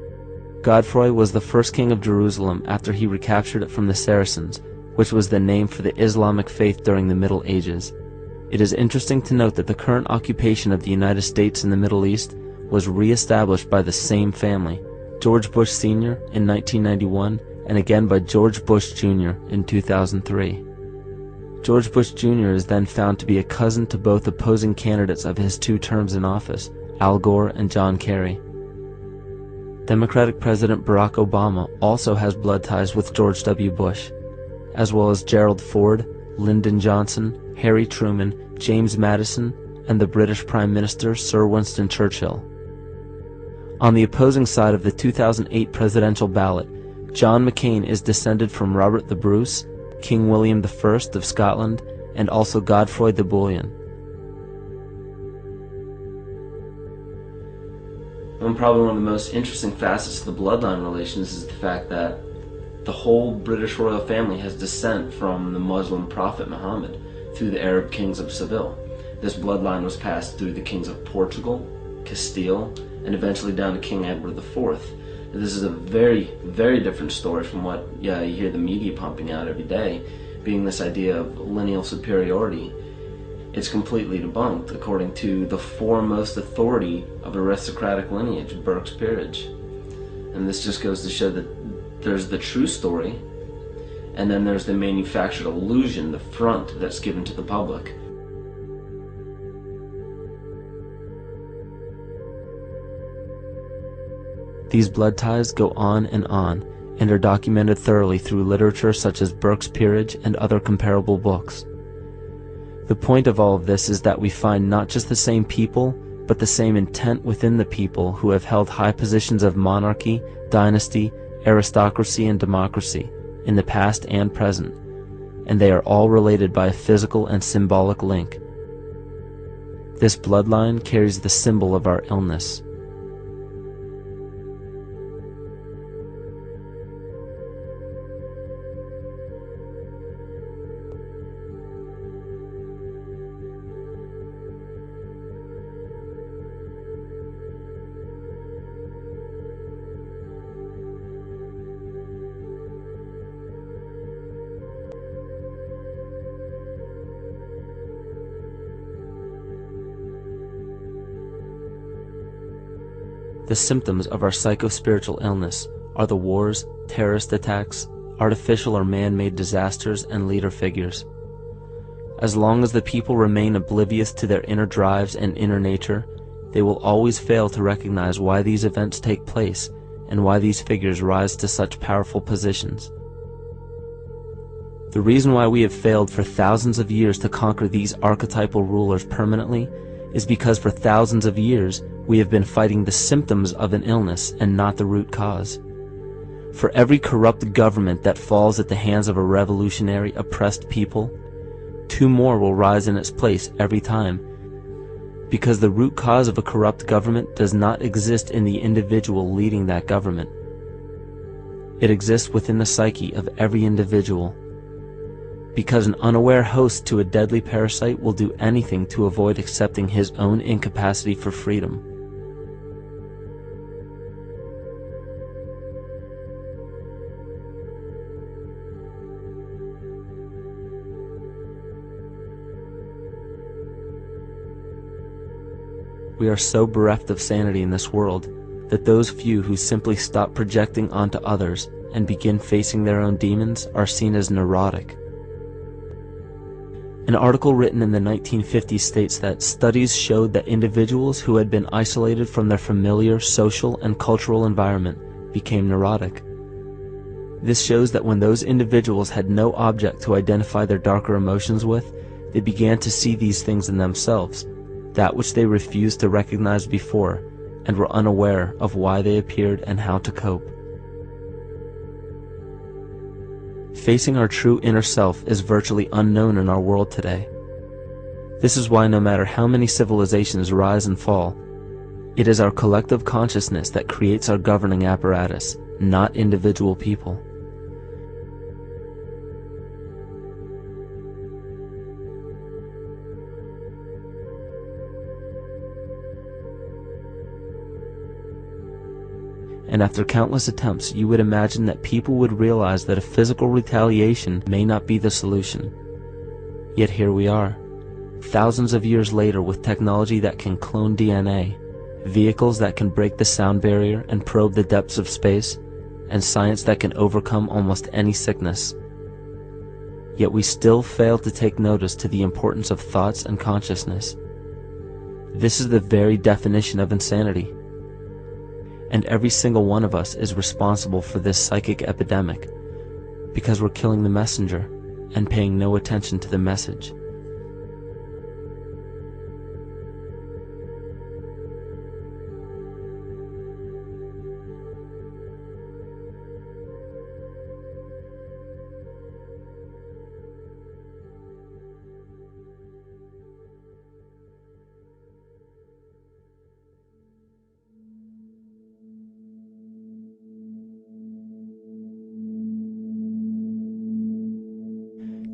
Godfrey was the first king of Jerusalem after he recaptured it from the Saracens, which was the name for the Islamic faith during the Middle Ages. It is interesting to note that the current occupation of the United States in the Middle East was re-established by the same family, George Bush Sr. in 1991, and again by George Bush Jr. in 2003. George Bush Jr. is then found to be a cousin to both opposing candidates of his 2 terms in office, Al Gore and John Kerry. Democratic President Barack Obama also has blood ties with George W. Bush, as well as Gerald Ford, Lyndon Johnson, Harry Truman, James Madison, and the British Prime Minister Sir Winston Churchill. On the opposing side of the 2008 presidential ballot, John McCain is descended from Robert the Bruce, King William I of Scotland, and also Godfrey the Bullion. Probably one of the most interesting facets of the bloodline relations is the fact that the whole British royal family has descent from the Muslim prophet Muhammad through the Arab kings of Seville. This bloodline was passed through the kings of Portugal, Castile, and eventually down to King Edward IV. This is a very, very different story from what you hear the media pumping out every day, being this idea of lineal superiority. It's completely debunked according to the foremost authority of aristocratic lineage, Burke's peerage. And this just goes to show that there's the true story, and then there's the manufactured illusion, the front that's given to the public. These blood ties go on and are documented thoroughly through literature such as Burke's Peerage and other comparable books. The point of all of this is that we find not just the same people, but the same intent within the people who have held high positions of monarchy, dynasty, aristocracy, and democracy in the past and present, and they are all related by a physical and symbolic link. This bloodline carries the symbol of our illness. The symptoms of our psycho-spiritual illness are the wars, terrorist attacks, artificial or man-made disasters, and leader figures. As long as the people remain oblivious to their inner drives and inner nature, they will always fail to recognize why these events take place and why these figures rise to such powerful positions. The reason why we have failed for thousands of years to conquer these archetypal rulers permanently is because for thousands of years we have been fighting the symptoms of an illness and not the root cause. For every corrupt government that falls at the hands of a revolutionary, oppressed people, 2 more will rise in its place every time, because the root cause of a corrupt government does not exist in the individual leading that government. It exists within the psyche of every individual, because an unaware host to a deadly parasite will do anything to avoid accepting his own incapacity for freedom. We are so bereft of sanity in this world that those few who simply stop projecting onto others and begin facing their own demons are seen as neurotic. An article written in the 1950s states that studies showed that individuals who had been isolated from their familiar social and cultural environment became neurotic. This shows that when those individuals had no object to identify their darker emotions with, they began to see these things in themselves, that which they refused to recognize before, and were unaware of why they appeared and how to cope. Facing our true inner self is virtually unknown in our world today. This is why no matter how many civilizations rise and fall, it is our collective consciousness that creates our governing apparatus, not individual people. And after countless attempts, you would imagine that people would realize that a physical retaliation may not be the solution. Yet here we are, thousands of years later, with technology that can clone DNA, vehicles that can break the sound barrier and probe the depths of space, and science that can overcome almost any sickness. Yet we still fail to take notice to the importance of thoughts and consciousness. This is the very definition of insanity. And every single one of us is responsible for this psychic epidemic, because we're killing the messenger and paying no attention to the message.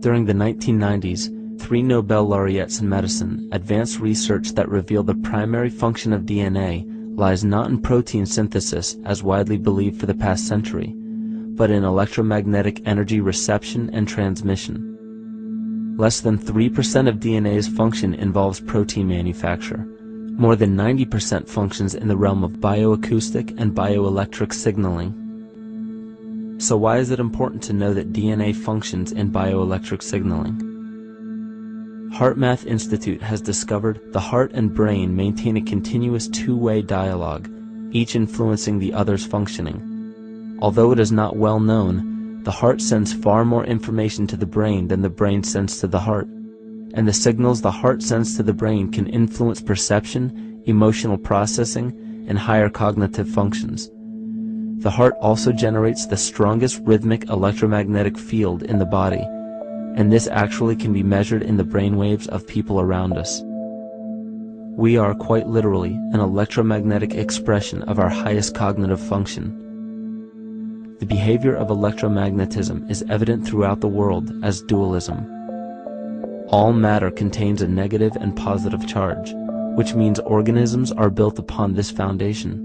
During the 1990s, 3 Nobel laureates in medicine, advanced research that revealed the primary function of DNA lies not in protein synthesis as widely believed for the past century, but in electromagnetic energy reception and transmission. Less than 3% of DNA's function involves protein manufacture. More than 90% functions in the realm of bioacoustic and bioelectric signaling. So why is it important to know that DNA functions in bioelectric signaling? HeartMath Institute has discovered the heart and brain maintain a continuous two-way dialogue, each influencing the other's functioning. Although it is not well known, the heart sends far more information to the brain than the brain sends to the heart, and the signals the heart sends to the brain can influence perception, emotional processing, and higher cognitive functions. The heart also generates the strongest rhythmic electromagnetic field in the body, and this actually can be measured in the brainwaves of people around us. We are quite literally an electromagnetic expression of our highest cognitive function. The behavior of electromagnetism is evident throughout the world as dualism. All matter contains a negative and positive charge, which means organisms are built upon this foundation.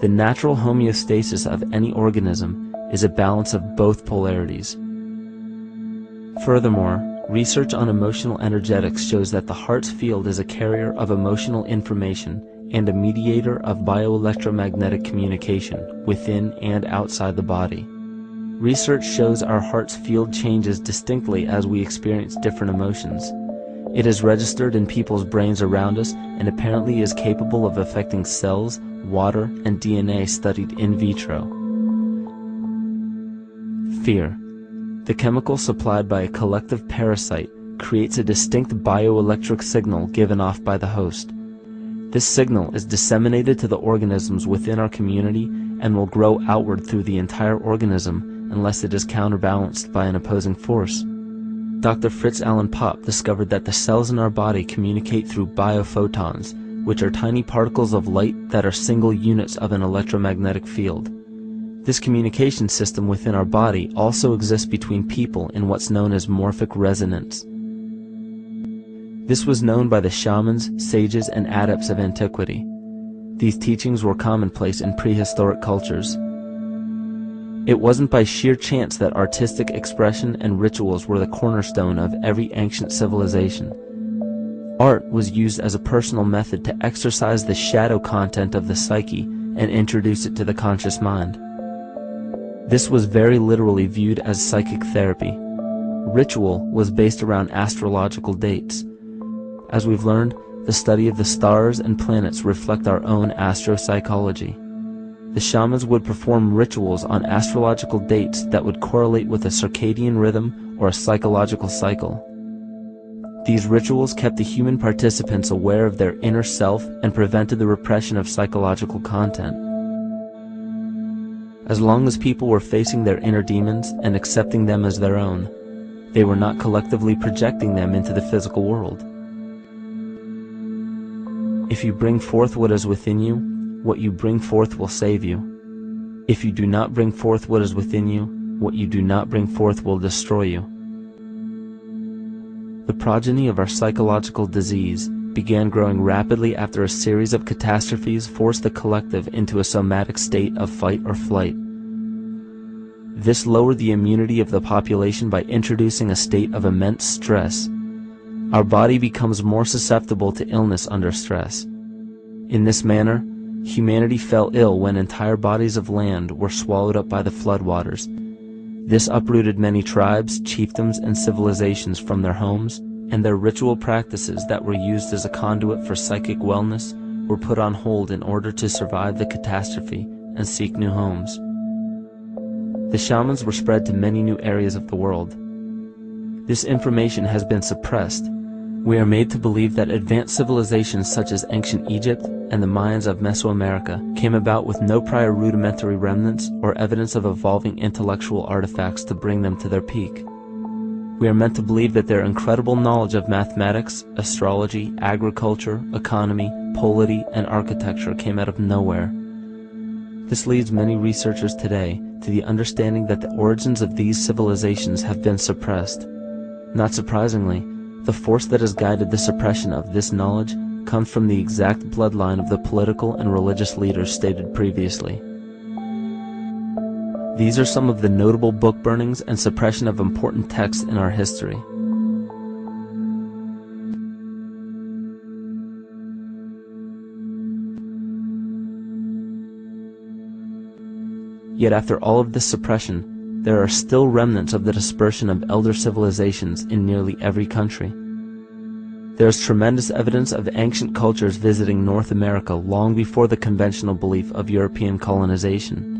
The natural homeostasis of any organism is a balance of both polarities. Furthermore, research on emotional energetics shows that the heart's field is a carrier of emotional information and a mediator of bioelectromagnetic communication within and outside the body. Research shows our heart's field changes distinctly as we experience different emotions. It is registered in people's brains around us and apparently is capable of affecting cells, water, and DNA studied in vitro. Fear. The chemical supplied by a collective parasite creates a distinct bioelectric signal given off by the host. This signal is disseminated to the organisms within our community and will grow outward through the entire organism unless it is counterbalanced by an opposing force. Dr. Fritz Alan Popp discovered that the cells in our body communicate through biophotons, which are tiny particles of light that are single units of an electromagnetic field. This communication system within our body also exists between people in what's known as morphic resonance. This was known by the shamans, sages, and adepts of antiquity. These teachings were commonplace in prehistoric cultures. It wasn't by sheer chance that artistic expression and rituals were the cornerstone of every ancient civilization. Art was used as a personal method to exercise the shadow content of the psyche and introduce it to the conscious mind. This was very literally viewed as psychic therapy. Ritual was based around astrological dates. As we've learned, the study of the stars and planets reflect our own astropsychology. The shamans would perform rituals on astrological dates that would correlate with a circadian rhythm or a psychological cycle. These rituals kept the human participants aware of their inner self and prevented the repression of psychological content. As long as people were facing their inner demons and accepting them as their own, they were not collectively projecting them into the physical world. If you bring forth what is within you, what you bring forth will save you. If you do not bring forth what is within you, what you do not bring forth will destroy you. The progeny of our psychological disease began growing rapidly after a series of catastrophes forced the collective into a somatic state of fight or flight. This lowered the immunity of the population by introducing a state of immense stress. Our body becomes more susceptible to illness under stress. In this manner, humanity fell ill when entire bodies of land were swallowed up by the floodwaters. This uprooted many tribes, chiefdoms, and civilizations from their homes, and their ritual practices that were used as a conduit for psychic wellness were put on hold in order to survive the catastrophe and seek new homes. The shamans were spread to many new areas of the world. This information has been suppressed. We are made to believe that advanced civilizations such as ancient Egypt and the Mayans of Mesoamerica came about with no prior rudimentary remnants or evidence of evolving intellectual artifacts to bring them to their peak. We are meant to believe that their incredible knowledge of mathematics, astrology, agriculture, economy, polity, and architecture came out of nowhere. This leads many researchers today to the understanding that the origins of these civilizations have been suppressed. Not surprisingly, the force that has guided the suppression of this knowledge comes from the exact bloodline of the political and religious leaders stated previously. These are some of the notable book burnings and suppression of important texts in our history. Yet after all of this suppression, there are still remnants of the dispersion of elder civilizations in nearly every country. There is tremendous evidence of ancient cultures visiting North America long before the conventional belief of European colonization.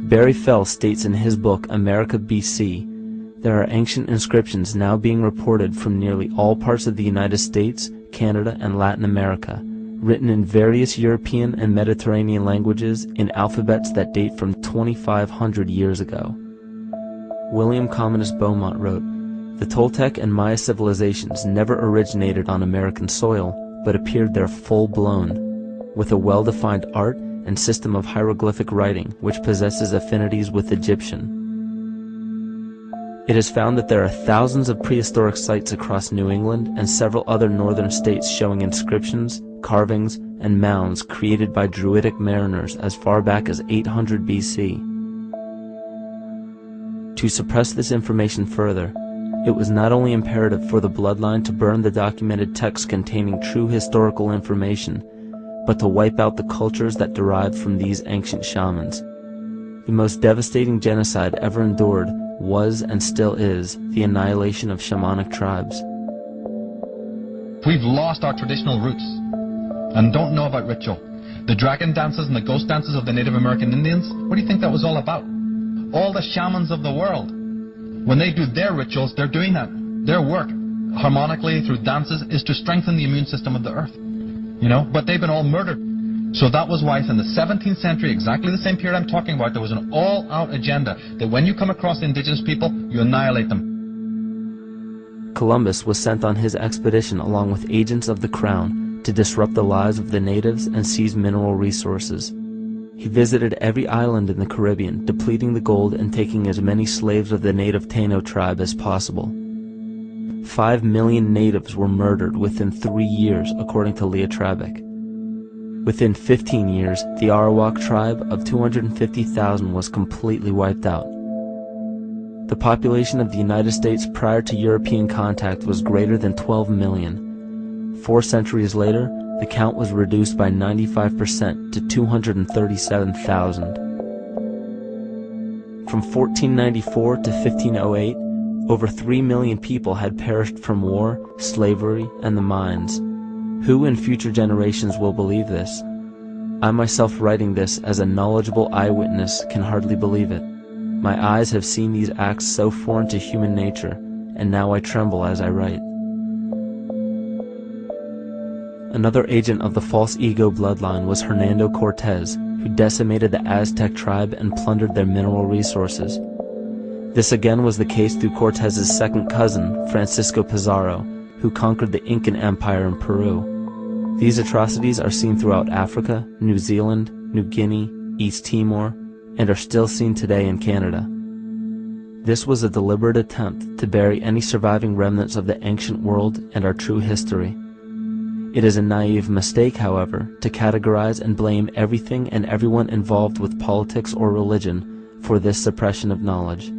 Barry Fell states in his book America BC, there are ancient inscriptions now being reported from nearly all parts of the United States, Canada, and Latin America, written in various European and Mediterranean languages in alphabets that date from 2,500 years ago. William Commonus Beaumont wrote, "The Toltec and Maya civilizations never originated on American soil, but appeared there full-blown, with a well-defined art and system of hieroglyphic writing which possesses affinities with Egyptian. It is found that there are thousands of prehistoric sites across New England and several other northern states showing inscriptions, carvings, and mounds created by Druidic mariners as far back as 800 BC. To suppress this information further, it was not only imperative for the bloodline to burn the documented texts containing true historical information, but to wipe out the cultures that derived from these ancient shamans. The most devastating genocide ever endured was and still is the annihilation of shamanic tribes. We've lost our traditional roots and don't know about ritual. The dragon dances and the ghost dances of the Native American Indians, what do you think that was all about? All the shamans of the world, when they do their rituals, they're doing that. Their work, harmonically through dances, is to strengthen the immune system of the earth. You know, but they've been all murdered. So that was why in the 17th century, exactly the same period I'm talking about, there was an all-out agenda that when you come across indigenous people, you annihilate them. Columbus was sent on his expedition along with agents of the crown to disrupt the lives of the natives and seize mineral resources. He visited every island in the Caribbean, depleting the gold and taking as many slaves of the native Taino tribe as possible. 5 million natives were murdered within 3 years, according to Leah Trabic. Within 15 years, the Arawak tribe of 250,000 was completely wiped out. The population of the United States prior to European contact was greater than 12 million. 4 centuries later, the count was reduced by 95% to 237,000. From 1494 to 1508, over 3 million people had perished from war, slavery, and the mines. Who in future generations will believe this? I myself, writing this as a knowledgeable eyewitness, can hardly believe it. My eyes have seen these acts so foreign to human nature, and now I tremble as I write. Another agent of the false ego bloodline was Hernando Cortez, who decimated the Aztec tribe and plundered their mineral resources. This again was the case through Cortez's second cousin, Francisco Pizarro, who conquered the Incan Empire in Peru. These atrocities are seen throughout Africa, New Zealand, New Guinea, East Timor, and are still seen today in Canada. This was a deliberate attempt to bury any surviving remnants of the ancient world and our true history. It is a naive mistake, however, to categorize and blame everything and everyone involved with politics or religion for this suppression of knowledge.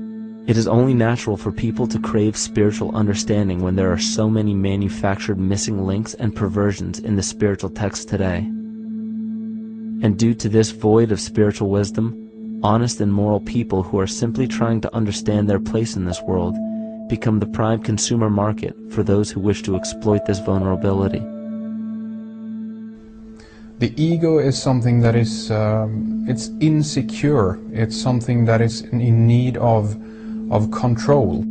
It is only natural for people to crave spiritual understanding when there are so many manufactured missing links and perversions in the spiritual texts today. And due to this void of spiritual wisdom, honest and moral people who are simply trying to understand their place in this world become the prime consumer market for those who wish to exploit this vulnerability. The ego is something that is it's insecure. It's something that is in need of control.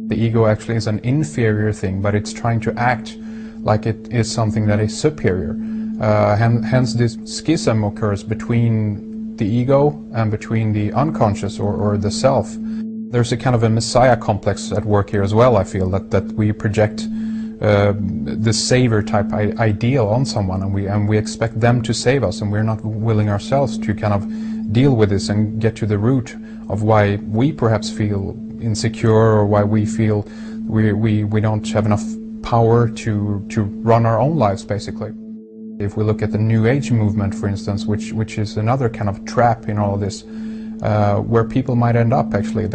The ego actually is an inferior thing, but it's trying to act like it is something that is superior. Hence this schism occurs between the ego and between the unconscious or the self. There's a kind of a messiah complex at work here as well, I feel, that we project the savior type ideal on someone, and we expect them to save us, and we're not willing ourselves to kind of deal with this and get to the root of why we perhaps feel insecure or why we feel We don't have enough power to run our own lives, basically. If we look at the New Age movement, for instance, which is another kind of trap in all of this, where people might end up, actually.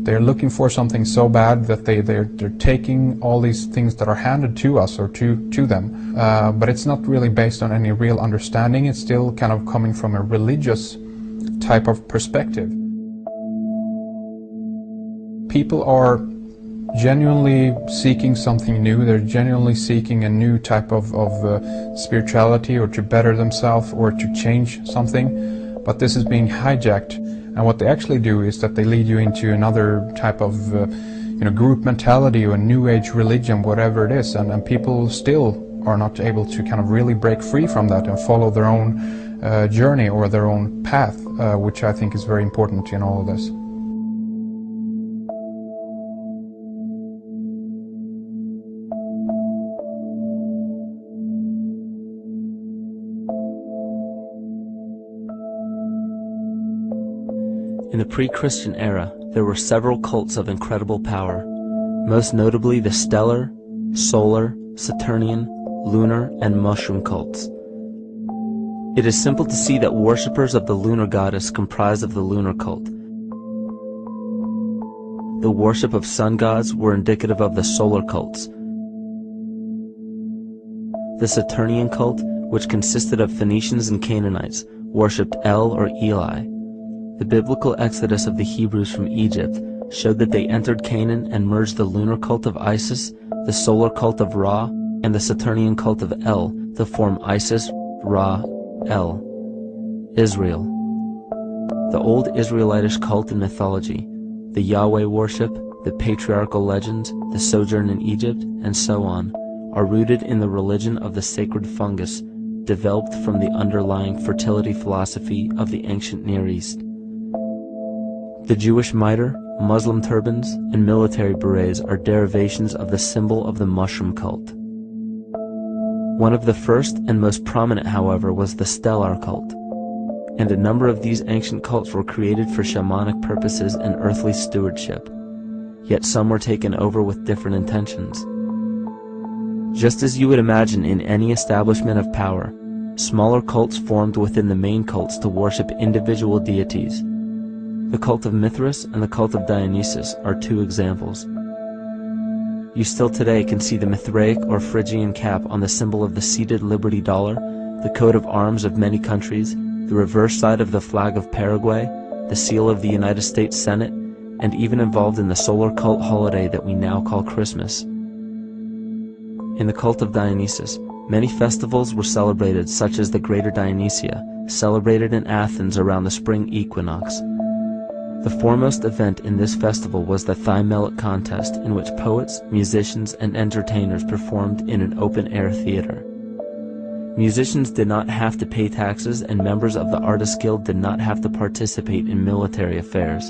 They're looking for something so bad that they're taking all these things that are handed to us or to them, but it's not really based on any real understanding. It's still kind of coming from a religious type of perspective. People are genuinely seeking something new. They're genuinely seeking a new type of spirituality, or to better themselves, or to change something, but this is being hijacked. And what they actually do is that they lead you into another type of group mentality or New Age religion, whatever it is, and people still are not able to kind of really break free from that and follow their own journey or their own path, which I think is very important in all of this. In the pre-Christian era, there were several cults of incredible power, most notably the stellar, solar, Saturnian, lunar, and mushroom cults. It is simple to see that worshippers of the lunar goddess comprised of the lunar cult. The worship of sun gods were indicative of the solar cults. The Saturnian cult, which consisted of Phoenicians and Canaanites, worshipped El or Eli. The biblical exodus of the Hebrews from Egypt showed that they entered Canaan and merged the lunar cult of Isis, the solar cult of Ra, and the Saturnian cult of El to form Isis, Ra, El. Israel. The old Israelitish cult and mythology, the Yahweh worship, the patriarchal legends, the sojourn in Egypt, and so on, are rooted in the religion of the sacred fungus, developed from the underlying fertility philosophy of the ancient Near East. The Jewish mitre, Muslim turbans, and military berets are derivations of the symbol of the mushroom cult. One of the first and most prominent, however, was the stellar cult, and a number of these ancient cults were created for shamanic purposes and earthly stewardship, yet some were taken over with different intentions. Just as you would imagine in any establishment of power, smaller cults formed within the main cults to worship individual deities. The cult of Mithras and the cult of Dionysus are two examples. You still today can see the Mithraic or Phrygian cap on the symbol of the seated Liberty dollar, the coat of arms of many countries, the reverse side of the flag of Paraguay, the seal of the United States Senate, and even involved in the solar cult holiday that we now call Christmas. In the cult of Dionysus, many festivals were celebrated, such as the Greater Dionysia, celebrated in Athens around the spring equinox. The foremost event in this festival was the Thymelic contest, in which poets, musicians, and entertainers performed in an open-air theater. Musicians did not have to pay taxes, and members of the Artists' Guild did not have to participate in military affairs.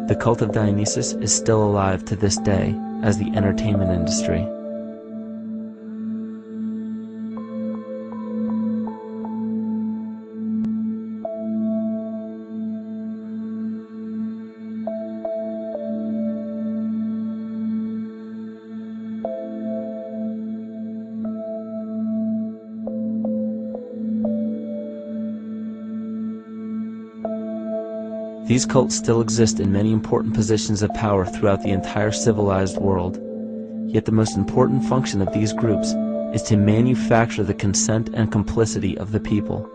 The cult of Dionysus is still alive to this day as the entertainment industry. These cults still exist in many important positions of power throughout the entire civilized world. Yet the most important function of these groups is to manufacture the consent and complicity of the people.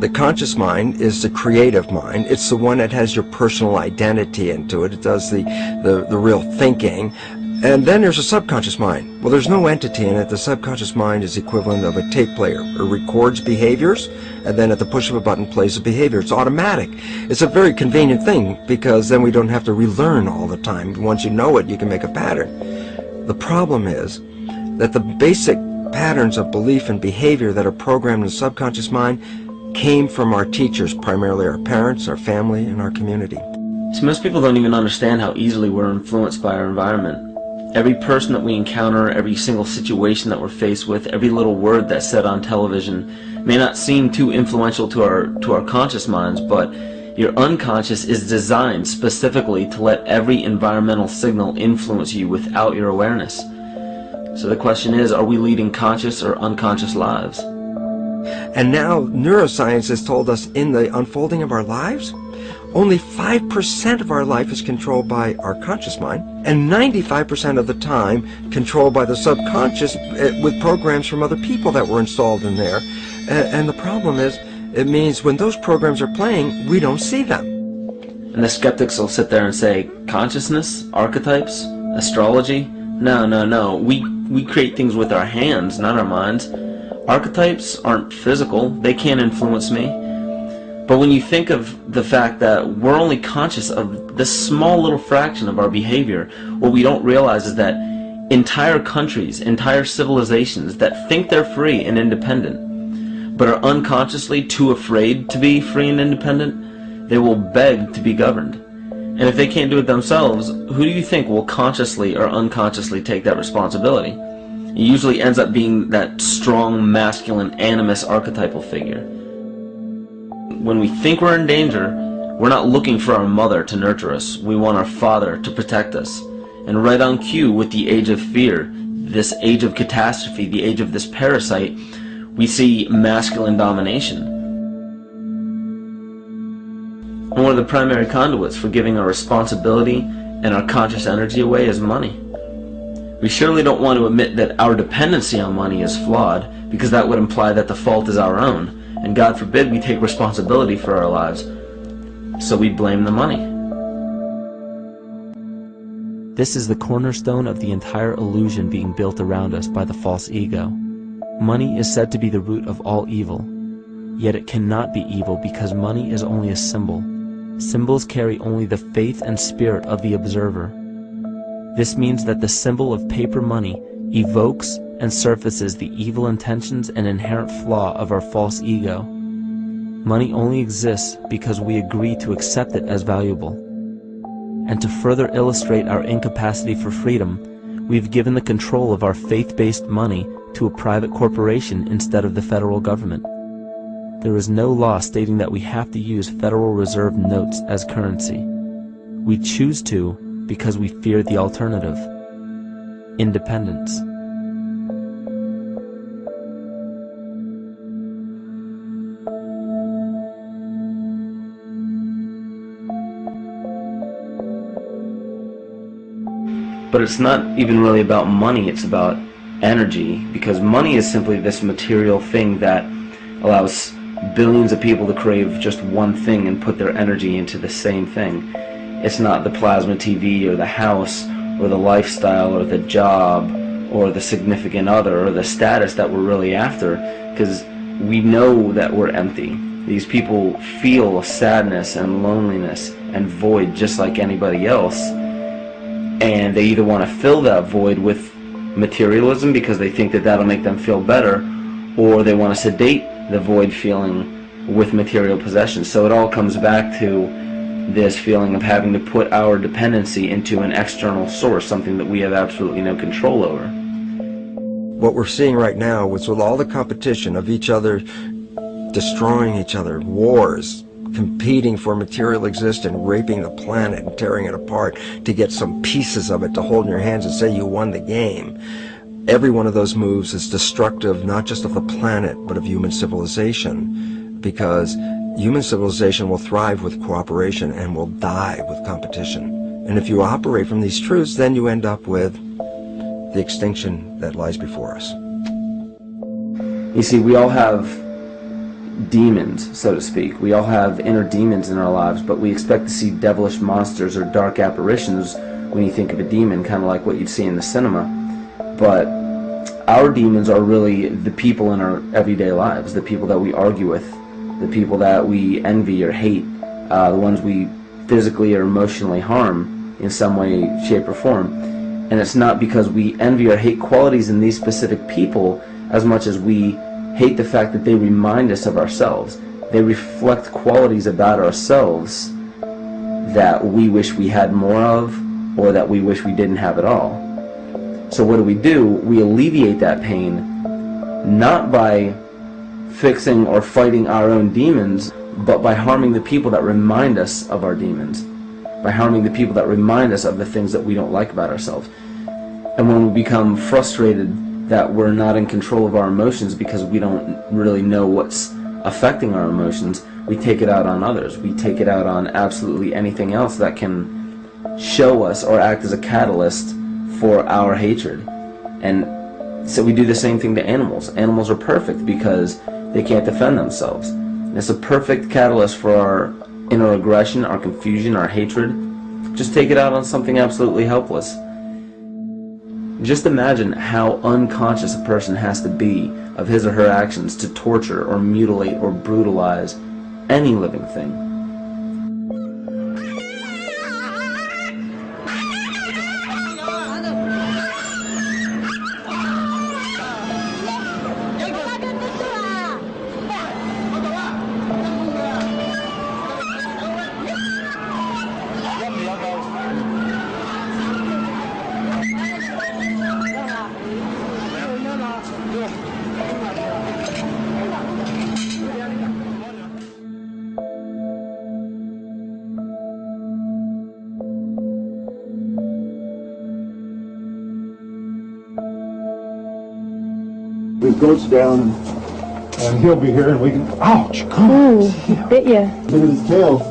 The conscious mind is the creative mind. It's the one that has your personal identity into it. It does the real thinking. And then there's a subconscious mind. Well, there's no entity in it. The subconscious mind is the equivalent of a tape player. It records behaviors, and then at the push of a button plays the behavior. It's automatic. It's a very convenient thing, because then we don't have to relearn all the time. Once you know it, you can make a pattern. The problem is that the basic patterns of belief and behavior that are programmed in the subconscious mind came from our teachers, primarily our parents, our family, and our community. So most people don't even understand how easily we're influenced by our environment. Every person that we encounter, every single situation that we're faced with, every little word that's said on television may not seem too influential to our conscious minds, but Your unconscious is designed specifically to let every environmental signal influence you without your awareness. So the question is, are we leading conscious or unconscious lives? And now neuroscience has told us in the unfolding of our lives, only 5% of our life is controlled by our conscious mind, and 95% of the time controlled by the subconscious with programs from other people that were installed in there. And the problem is, it means when those programs are playing, we don't see them. And the skeptics will sit there and say, consciousness, archetypes, astrology? No. We create things with our hands, not our minds. Archetypes aren't physical. They can't influence me. But when you think of the fact that we're only conscious of this small little fraction of our behavior, what we don't realize is that entire countries, entire civilizations that think they're free and independent, but are unconsciously too afraid to be free and independent, they will beg to be governed. And if they can't do it themselves, who do you think will consciously or unconsciously take that responsibility? It usually ends up being that strong, masculine, animus archetypal figure. When we think we're in danger, we're not looking for our mother to nurture us. We want our father to protect us. And right on cue with the age of fear, this age of catastrophe, the age of this parasite, we see masculine domination. And one of the primary conduits for giving our responsibility and our conscious energy away is money. We surely don't want to admit that our dependency on money is flawed, because that would imply that the fault is our own. And God forbid we take responsibility for our lives, so we blame the money. This is the cornerstone of the entire illusion being built around us by the false ego. Money is said to be the root of all evil, yet it cannot be evil because money is only a symbol. Symbols carry only the faith and spirit of the observer. This means that the symbol of paper money evokes and surfaces the evil intentions and inherent flaw of our false ego. Money only exists because we agree to accept it as valuable. And to further illustrate our incapacity for freedom, we've given the control of our faith-based money to a private corporation instead of the federal government. There is no law stating that we have to use Federal Reserve notes as currency. We choose to because we fear the alternative: independence. But it's not even really about money, it's about energy, because money is simply this material thing that allows billions of people to crave just one thing and put their energy into the same thing. It's not the plasma TV or the house or the lifestyle or the job or the significant other or the status that we're really after, because we know that we're empty. These people feel sadness and loneliness and void just like anybody else, and they either want to fill that void with materialism because they think that that'll make them feel better, or they want to sedate the void feeling with material possessions. So it all comes back to this feeling of having to put our dependency into an external source, something that we have absolutely no control over. What we're seeing right now is with all the competition of each other destroying each other, wars, competing for material existence, raping the planet and tearing it apart to get some pieces of it to hold in your hands and say you won the game. Every one of those moves is destructive, not just of the planet, but of human civilization, because human civilization will thrive with cooperation and will die with competition. And if you operate from these truths, then you end up with the extinction that lies before us. You see, we all have demons, so to speak. We all have inner demons in our lives, but we expect to see devilish monsters or dark apparitions when you think of a demon, kind of like what you'd see in the cinema. But our demons are really the people in our everyday lives, the people that we argue with, the people that we envy or hate, the ones we physically or emotionally harm in some way, shape, or form. And it's not because we envy or hate qualities in these specific people as much as we hate the fact that they remind us of ourselves. They reflect qualities about ourselves that we wish we had more of, or that we wish we didn't have at all. So what do? We alleviate that pain not by fixing or fighting our own demons, but by harming the people that remind us of our demons, by harming the people that remind us of the things that we don't like about ourselves. And when we become frustrated that we're not in control of our emotions because we don't really know what's affecting our emotions, we take it out on others. We take it out on absolutely anything else that can show us or act as a catalyst for our hatred. And so we do the same thing to animals. Animals are perfect because they can't defend themselves. And it's a perfect catalyst for our inner aggression, our confusion, our hatred. Just take it out on something absolutely helpless. Just imagine how unconscious a person has to be of his or her actions to torture or mutilate or brutalize any living thing. His goat's down, and he'll be here, and we can. Ouch! Ooh, he bit you. Look at his tail.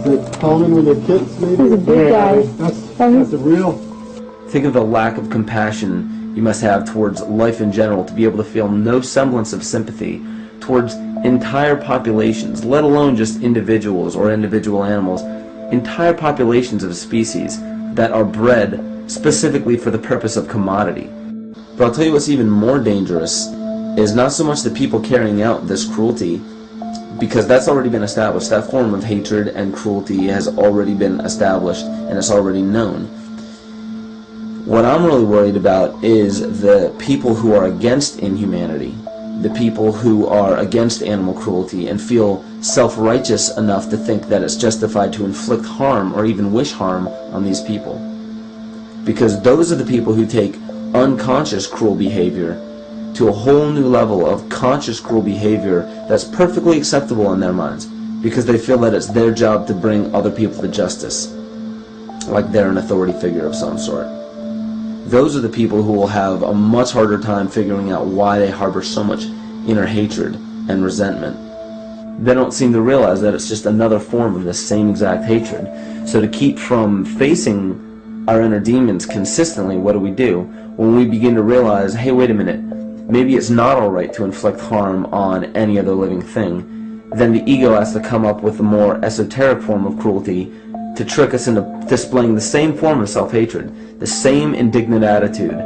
Is it pounding with the kids? Maybe. He's a big guy. That's a real. Think of the lack of compassion you must have towards life in general to be able to feel no semblance of sympathy towards entire populations, let alone just individuals or individual animals, entire populations of species that are bred specifically for the purpose of commodity. But I'll tell you what's even more dangerous is not so much the people carrying out this cruelty, because that's already been established. That form of hatred and cruelty has already been established and it's already known. What I'm really worried about is the people who are against inhumanity, the people who are against animal cruelty and feel self-righteous enough to think that it's justified to inflict harm or even wish harm on these people. Because those are the people who take unconscious cruel behavior to a whole new level of conscious cruel behavior that's perfectly acceptable in their minds, because they feel that it's their job to bring other people to justice, like they're an authority figure of some sort. Those are the people who will have a much harder time figuring out why they harbor so much inner hatred and resentment. They don't seem to realize that it's just another form of the same exact hatred. So to keep from facing our inner demons consistently, what do? When we begin to realize, hey, wait a minute, maybe it's not alright to inflict harm on any other living thing, then the ego has to come up with a more esoteric form of cruelty to trick us into displaying the same form of self-hatred, the same indignant attitude,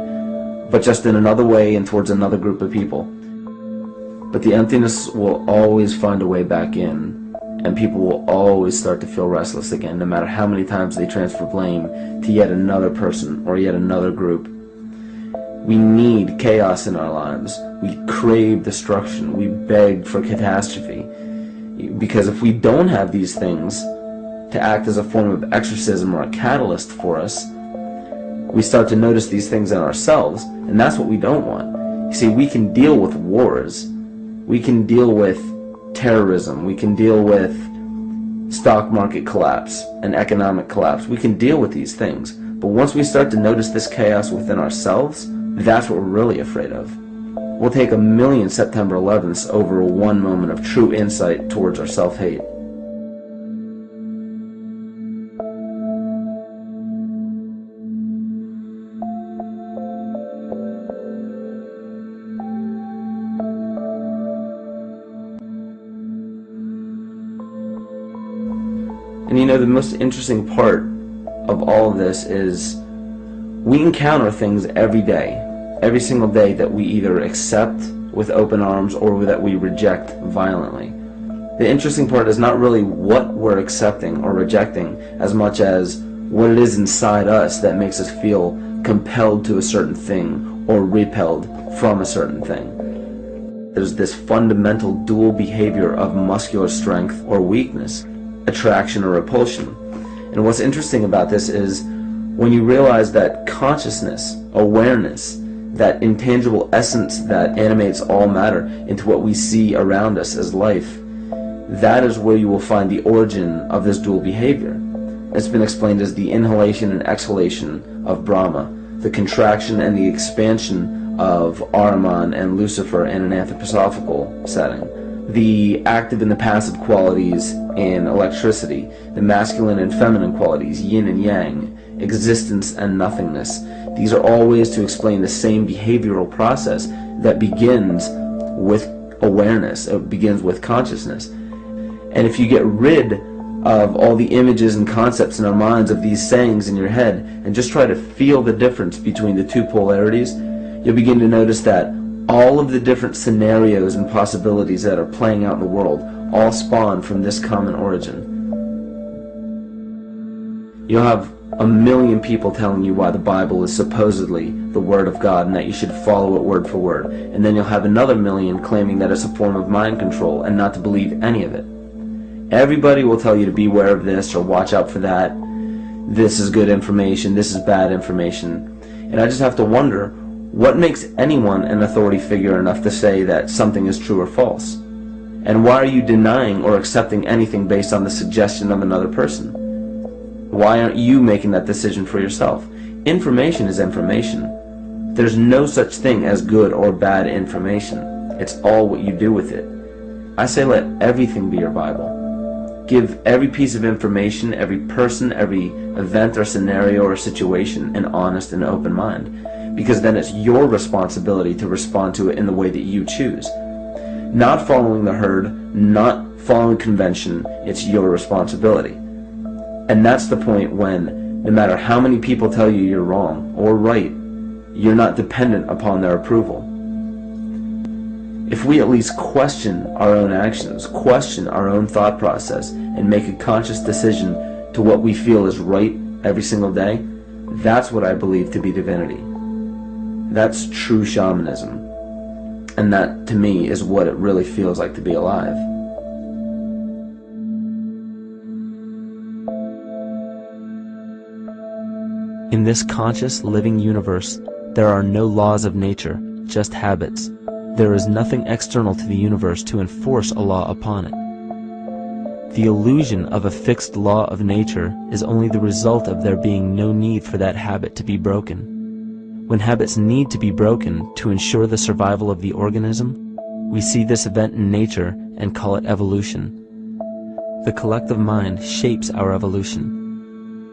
but just in another way and towards another group of people. But the emptiness will always find a way back in, and people will always start to feel restless again, no matter how many times they transfer blame to yet another person or yet another group. We need chaos in our lives. We crave destruction. We beg for catastrophe. Because if we don't have these things to act as a form of exorcism or a catalyst for us, we start to notice these things in ourselves, and that's what we don't want. You see, we can deal with wars. We can deal with terrorism. We can deal with stock market collapse and economic collapse. We can deal with these things. But once we start to notice this chaos within ourselves, that's what we're really afraid of. We'll take 1,000,000 September 11ths over one moment of true insight towards our self-hate. And you know, the most interesting part of all of this is we encounter things every day, every single day, that we either accept with open arms or that we reject violently. The interesting part is not really what we're accepting or rejecting as much as what it is inside us that makes us feel compelled to a certain thing or repelled from a certain thing. There's this fundamental dual behavior of muscular strength or weakness, attraction or repulsion. And what's interesting about this is when you realize that consciousness, awareness, that intangible essence that animates all matter into what we see around us as life, that is where you will find the origin of this dual behavior. It's been explained as the inhalation and exhalation of Brahma, the contraction and the expansion of Ahriman and Lucifer in an anthroposophical setting, the active and the passive qualities in electricity, the masculine and feminine qualities, yin and yang, existence and nothingness. These are all ways to explain the same behavioral process that begins with awareness, it begins with consciousness. And if you get rid of all the images and concepts in our minds of these sayings in your head and just try to feel the difference between the two polarities, you'll begin to notice that all of the different scenarios and possibilities that are playing out in the world all spawn from this common origin. You'll have a million people telling you why the Bible is supposedly the Word of God and that you should follow it word for word. And then you'll have another million claiming that it's a form of mind control and not to believe any of it. Everybody will tell you to beware of this or watch out for that. This is good information, this is bad information. And I just have to wonder, what makes anyone an authority figure enough to say that something is true or false? And why are you denying or accepting anything based on the suggestion of another person? Why aren't you making that decision for yourself? Information is information. There's no such thing as good or bad information. It's all what you do with it. I say let everything be your Bible. Give every piece of information, every person, every event or scenario or situation an honest and open mind, because then it's your responsibility to respond to it in the way that you choose. Not following the herd, not following convention, it's your responsibility. And that's the point when, no matter how many people tell you you're wrong or right, you're not dependent upon their approval. If we at least question our own actions, question our own thought process, and make a conscious decision to what we feel is right every single day, that's what I believe to be divinity. That's true shamanism. And that, to me, is what it really feels like to be alive. In this conscious, living universe, there are no laws of nature, just habits. There is nothing external to the universe to enforce a law upon it. The illusion of a fixed law of nature is only the result of there being no need for that habit to be broken. When habits need to be broken to ensure the survival of the organism, we see this event in nature and call it evolution. The collective mind shapes our evolution.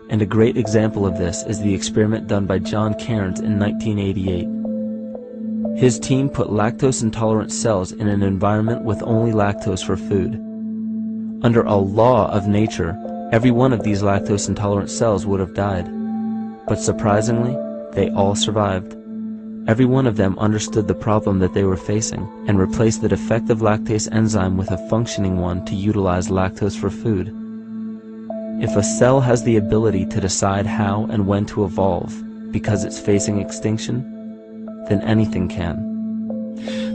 And a great example of this is the experiment done by John Cairns in 1988. His team put lactose-intolerant cells in an environment with only lactose for food. Under a law of nature, every one of these lactose-intolerant cells would have died. But surprisingly, they all survived. Every one of them understood the problem that they were facing and replaced the defective lactase enzyme with a functioning one to utilize lactose for food. If a cell has the ability to decide how and when to evolve because it's facing extinction, then anything can.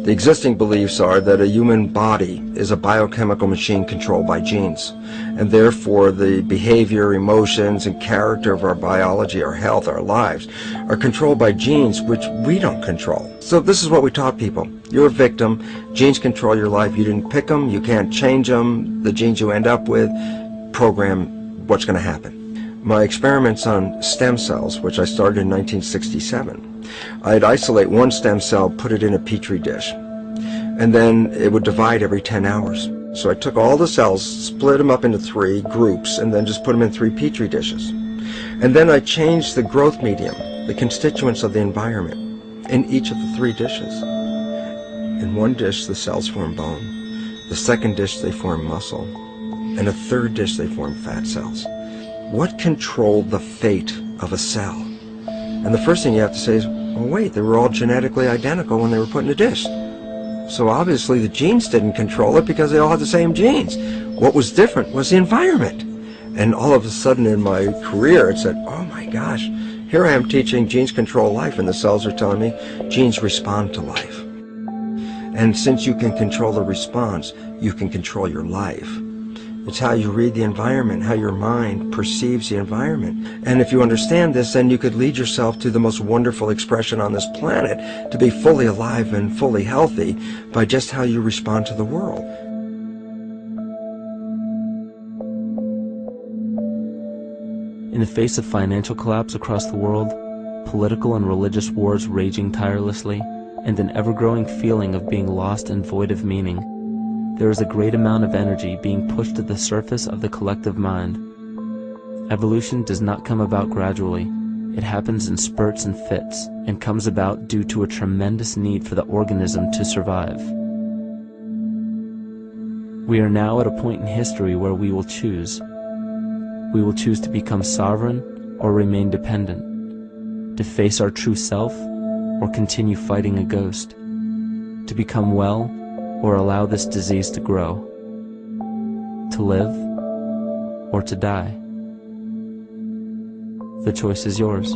The existing beliefs are that a human body is a biochemical machine controlled by genes, and therefore the behavior, emotions, and character of our biology, our health, our lives, are controlled by genes which we don't control. So this is what we taught people. You're a victim. Genes control your life. You didn't pick them. You can't change them. The genes you end up with program what's going to happen. My experiments on stem cells, which I started in 1967, I'd isolate one stem cell, put it in a petri dish, and then it would divide every 10 hours. So I took all the cells, split them up into 3 groups, and then just put them in 3 petri dishes. And then I changed the growth medium, the constituents of the environment, in each of the 3 dishes. In one dish, the cells form bone. The second dish, they form muscle. In a third dish, they form fat cells. What controlled the fate of a cell? And the first thing you have to say is, well, wait, they were all genetically identical when they were put in a dish. So obviously the genes didn't control it because they all had the same genes. What was different was the environment. And all of a sudden in my career it said, oh my gosh, here I am teaching genes control life, and the cells are telling me genes respond to life. And since you can control the response, you can control your life. It's how you read the environment, how your mind perceives the environment. And if you understand this, then you could lead yourself to the most wonderful expression on this planet, to be fully alive and fully healthy by just how you respond to the world. In the face of financial collapse across the world, political and religious wars raging tirelessly, and an ever-growing feeling of being lost and void of meaning, there is a great amount of energy being pushed to the surface of the collective mind. Evolution does not come about gradually. It happens in spurts and fits, and comes about due to a tremendous need for the organism to survive. We are now at a point in history where we will choose. We will choose to become sovereign or remain dependent, to face our true self or continue fighting a ghost, to become well or allow this disease to grow, to live or to die. The choice is yours.